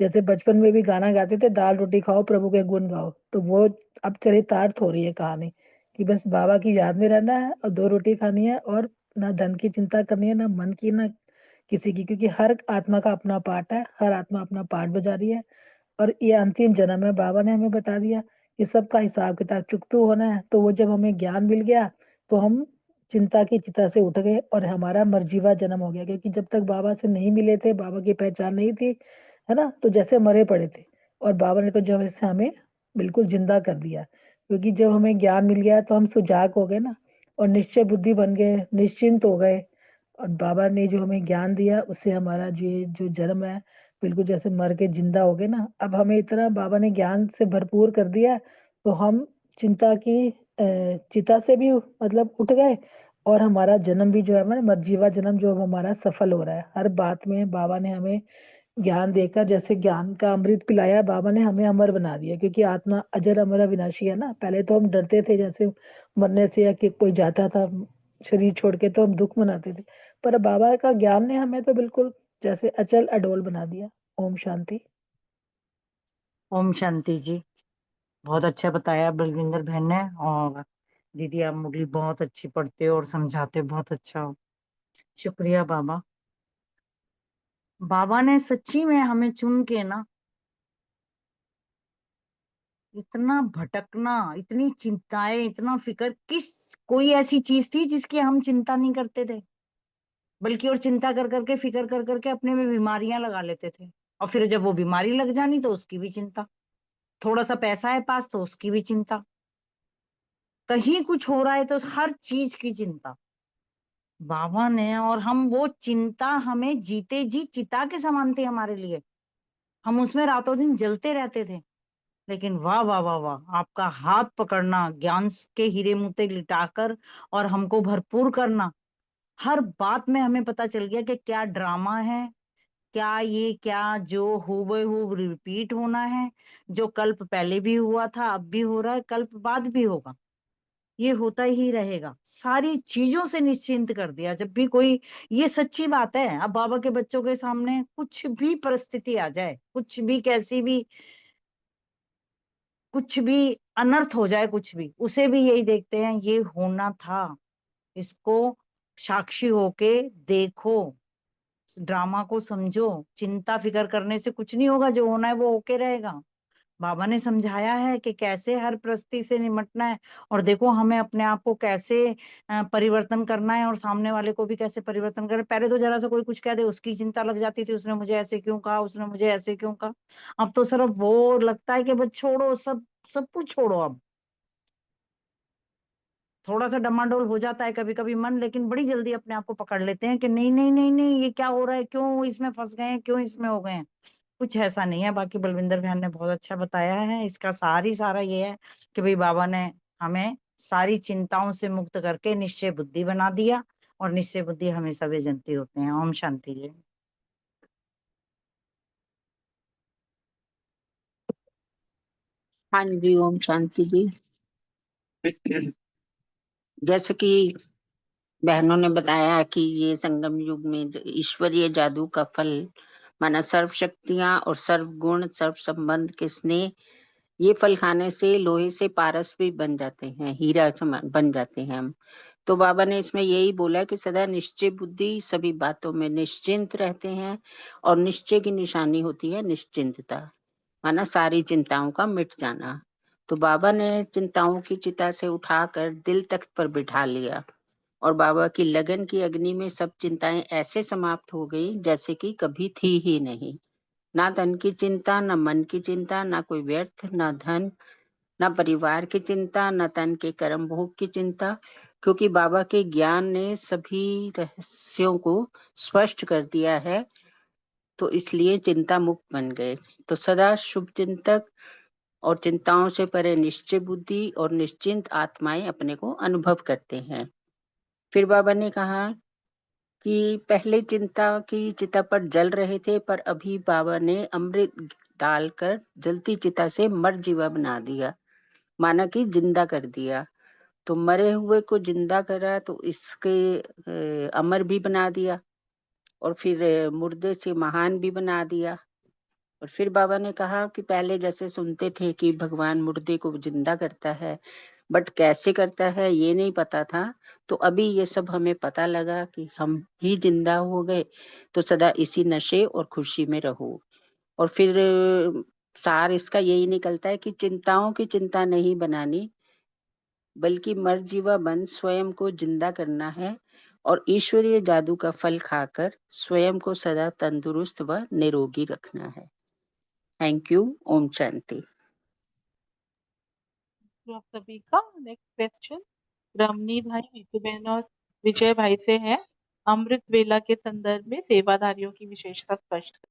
जैसे बचपन में भी गाना गाते थे, दाल रोटी खाओ प्रभु के गुण गाओ, तो वो अब चरितार्थ हो रही है कहानी कि बस बाबा की याद में रहना है और दो रोटी खानी है, और ना धन की चिंता करनी है, ना मन की, ना किसी की। क्योंकि हर आत्मा का अपना पार्ट है, हर आत्मा अपना पार्ट बजा रही है, और ये अंतिम जन्म है। बाबा ने हमें बता दिया कि सबका हिसाब किताब चुकतू होना है। तो वो जब हमें ज्ञान मिल गया तो हम चिंता की चिता से उठ गए और हमारा मर्जीवा जन्म हो गया। क्योंकि जब तक बाबा से नहीं मिले थे, बाबा की पहचान नहीं थी, है ना, तो जैसे मरे पड़े थे। और बाबा ने तो जब ऐसे हमें बिल्कुल जिंदा कर दिया। क्योंकि जब हमें ज्ञान मिल गया तो हम सुजाग हो गए ना, और निश्चय बुद्धि बन गए, निश्चिंत हो गए। और बाबा ने जो हमें ज्ञान दिया उससे हमारा जो ये जो जन्म है, बिल्कुल जैसे मर के जिंदा हो गए ना। अब हमें इतना बाबा ने ज्ञान से भरपूर कर दिया, तो हम चिंता की चिता से भी मतलब उठ गए। और हमारा जन्म भी जो है, हमारा मर्जीवा जन्म जो अब हमारा सफल हो रहा है। हर बात में बाबा ने हमें ज्ञान देकर, जैसे ज्ञान का अमृत पिलाया, बाबा ने हमें अमर बना दिया। क्योंकि आत्मा अजर अमर अविनाशी है ना। पहले तो हम डरते थे जैसे मरने से, या कि कोई जाता था शरीर छोड़ के तो हम दुख मनाते थे। पर बाबा का ज्ञान ने हमें तो बिल्कुल जैसे अचल अडोल बना दिया। ओम शांति। ओम शांति जी। बहुत अच्छा बताया बलविंदर बहन ने। और दीदी आप मुरली बहुत अच्छी पढ़ते हो और समझाते हो, बहुत अच्छा हो। शुक्रिया बाबा। बाबा ने सच्ची में हमें चुन के ना, इतना भटकना, इतनी चिंताएं, इतना फिक्र, किस कोई ऐसी चीज थी जिसकी हम चिंता नहीं करते थे? बल्कि और चिंता कर करके, फिक्र कर करके अपने में बीमारियां लगा लेते थे। और फिर जब वो बीमारी लग जानी तो उसकी भी चिंता, थोड़ा सा पैसा है पास तो उसकी भी चिंता, कहीं कुछ हो रहा है तो हर चीज की चिंता। बाबा ने, और हम वो चिंता हमें जीते जी चिता के समान थी हमारे लिए। हम उसमें रातों दिन जलते रहते थे। लेकिन वाह वाह वाह वाह, आपका हाथ पकड़ना, ज्ञान के हीरे मोती लिटाकर और हमको भरपूर करना। हर बात में हमें पता चल गया कि क्या ड्रामा है, क्या ये, क्या जो हूबहू रिपीट होना है, जो कल्प पहले भी हुआ था, अब भी हो रहा है, कल्प बाद भी होगा, ये होता ही रहेगा। सारी चीजों से निश्चिंत कर दिया। जब भी कोई, ये सच्ची बात है, अब बाबा के बच्चों के सामने कुछ भी परिस्थिति आ जाए, कुछ भी, कैसी भी, कुछ भी अनर्थ हो जाए, कुछ भी, उसे भी यही देखते हैं, ये होना था, इसको साक्षी होके देखो, ड्रामा को समझो। चिंता फिकर करने से कुछ नहीं होगा, जो होना है वो होके रहेगा। बाबा ने समझाया है कि कैसे हर परिस्थिति से निपटना है। और देखो हमें अपने आप को कैसे परिवर्तन करना है, और सामने वाले को भी कैसे परिवर्तन करना है। पहले तो जरा सा कोई कुछ कह दे उसकी चिंता लग जाती थी, उसने मुझे ऐसे क्यों कहा, उसने मुझे ऐसे क्यों कहा। अब तो सिर्फ वो लगता है कि बस छोड़ो, सब सब कुछ छोड़ो। अब थोड़ा सा डमाडोल हो जाता है कभी कभी मन, लेकिन बड़ी जल्दी अपने आप को पकड़ लेते हैं कि नहीं नहीं नहीं नहीं, ये क्या हो रहा है, क्यों इसमें फंस गए हैं, क्यों इसमें हो गए हैं। कुछ ऐसा नहीं है। बाकी बलविंदर बहन ने बहुत अच्छा बताया है। इसका सारी सारा ये है कि भाई बाबा ने हमें सारी चिंताओं से मुक्त करके निश्चय बुद्धि बना दिया, और निश्चय बुद्धि हमेशा विजयंती होते हैं। ओम शांति जी। हाँ जी, ओम शांति जी। जैसे कि बहनों ने बताया कि ये संगम युग में ईश्वरीय जादू का फल माना सर्व शक्तियां और सर्व गुण, सर्व संबंध के स्नेह, ये फल खाने से लोहे से पारस भी बन जाते हैं, हीरा समान बन जाते हैं हम। तो बाबा ने इसमें यही बोला कि सदा निश्चय बुद्धि, सभी बातों में निश्चिंत रहते हैं, और निश्चय की निशानी होती है निश्चिंतता, माना सारी चिंताओं का मिट जाना। तो बाबा ने चिंताओं की चिता से उठाकर दिल तख्त पर बिठा लिया, और बाबा की लगन की अग्नि में सब चिंताएं ऐसे समाप्त हो गई जैसे कि कभी थी ही नहीं। ना तन की चिंता, ना मन की चिंता, ना कोई व्यर्थ, ना धन, ना परिवार की चिंता, न तन के कर्म भोग की चिंता, क्योंकि बाबा के ज्ञान ने सभी रहस्यों को स्पष्ट कर दिया है, तो इसलिए चिंता मुक्त बन गए। तो सदा शुभ चिंतक और चिंताओं से परे निश्चय बुद्धि और निश्चिंत आत्माएं अपने को अनुभव करते हैं। फिर बाबा ने कहा कि पहले चिंता की चिता पर जल रहे थे, पर अभी बाबा ने अमृत डालकर जलती चिता से मर जीवा बना दिया, माना कि जिंदा कर दिया। तो मरे हुए को जिंदा करा तो इसके अमर भी बना दिया, और फिर मुर्दे से महान भी बना दिया। और फिर बाबा ने कहा कि पहले जैसे सुनते थे कि भगवान मुर्दे को जिंदा करता है, बट कैसे करता है ये नहीं पता था। तो अभी ये सब हमें पता लगा कि हम ही जिंदा हो गए, तो सदा इसी नशे और खुशी में रहो। और फिर सार इसका यही निकलता है कि चिंताओं की चिंता नहीं बनानी, बल्कि मर्जीवा बन स्वयं को जिंदा करना है, और ईश्वरीय जादू का फल खाकर स्वयं को सदा तंदुरुस्त व निरोगी रखना है। Thank you. ओम शांति। तो आप सभी का नेक्स्ट क्वेश्चन रमनी भाई, नीतू बहन और विजय भाई से है। अमृत वेला के संदर्भ में सेवाधारियों की विशेषता स्पष्ट करें।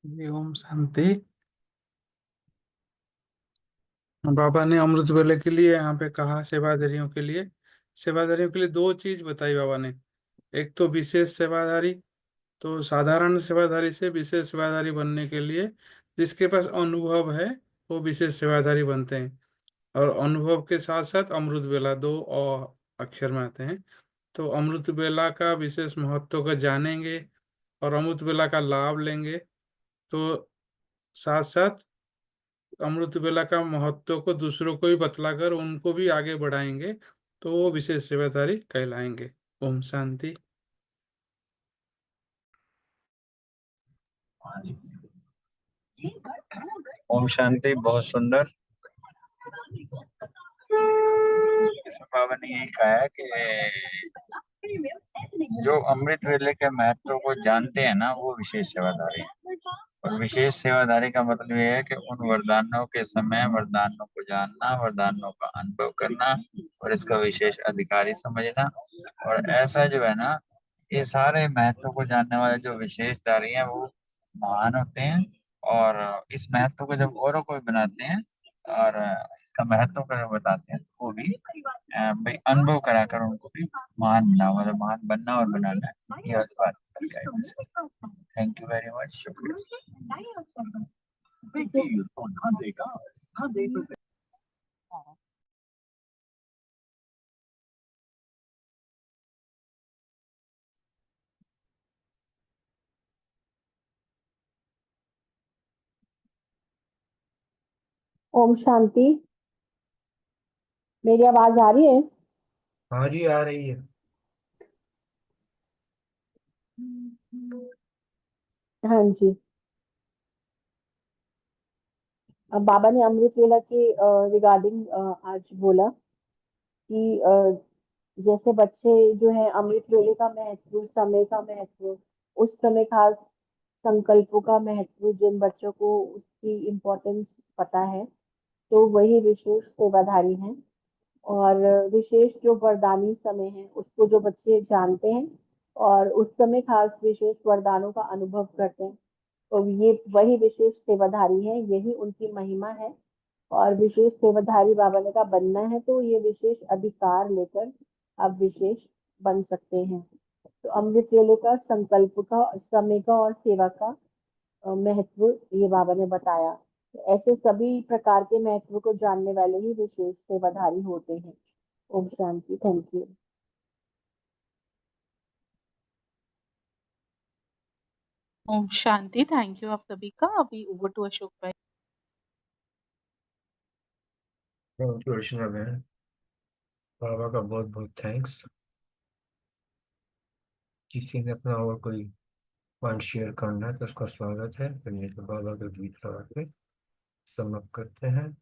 जी ओम शांति। बाबा ने अमृत वेले के लिए यहाँ पे कहा सेवादारियों के लिए दो चीज बताई बाबा ने। एक तो विशेष सेवादारी, तो साधारण सेवादारी से विशेष सेवादारी बनने के लिए जिसके पास अनुभव है वो विशेष सेवादारी बनते हैं। और अनुभव के साथ साथ अमृत वेला दो अक्षर में आते हैं। तो अमृत वेला का विशेष महत्व को जानेंगे और अमृत वेला का लाभ लेंगे, तो साथ साथ अमृत वेला का महत्व को दूसरों को भी बतलाकर उनको भी आगे बढ़ाएंगे, तो वो विशेष सेवाधारी कहलाएंगे। ओम शांति। ओम शांति। बहुत सुंदर। इसमें बाबा ने यही कहा है कि जो अमृत वेले के महत्व को जानते हैं ना, वो विशेष सेवाधारी हैं। और विशेष सेवाधारी का मतलब ये है कि उन वरदानों के समय वरदानों को जानना, वरदानों का अनुभव करना और इसका विशेष अधिकारी समझना। और ऐसा जो है ना, ये सारे महत्व को जानने वाले जो विशेषधारी हैं वो महान होते हैं। और इस महत्व को जब औरों को भी बनाते हैं और इसका महत्व को जब बताते हैं, तो वो भी भाई अनुभव कराकर उनको भी महान बना, मतलब महान बनना और बनाना, ये उस बात का। Thank you very much. शुक्रिया। ओम शांति। मेरी आवाज आ रही है? हाँ जी, आ रही है। हाँ जी। अब बाबा ने अमृत वेला के रिगार्डिंग आज बोला कि जैसे बच्चे जो है अमृत वेले का महत्व, समय का महत्व, उस समय खास संकल्पों का महत्व, जिन बच्चों को उसकी इम्पोर्टेंस पता है, तो वही विशेष सेवाधारी हैं। और विशेष जो वरदानी समय है उसको जो बच्चे जानते हैं और उस समय खास विशेष वरदानों का अनुभव करते हैं, तो ये वही विशेष सेवाधारी है, यही उनकी महिमा है। और विशेष सेवाधारी बाबा ने कहा बनना है तो ये विशेष अधिकार लेकर आप विशेष बन सकते हैं। तो अमृत वेले का, संकल्प का, समय का और सेवा का महत्व ये बाबा ने बताया। ऐसे सभी प्रकार के महत्व को जानने वाले ही विशेष सेवाधारी होते हैं। ओम शांति। Thank you. ओम शांति। थैंक यू आप सभी का। अभी ओवर टू अशोक भाई। थैंक यू अर्चना बहन, बाबा का बहुत बहुत थैंक्स। किसी ने अपना और कोई पॉइंट शेयर करना है तो उसका स्वागत है, फिर नहीं तो बाबा का गीत लगा के समाप्त करते हैं।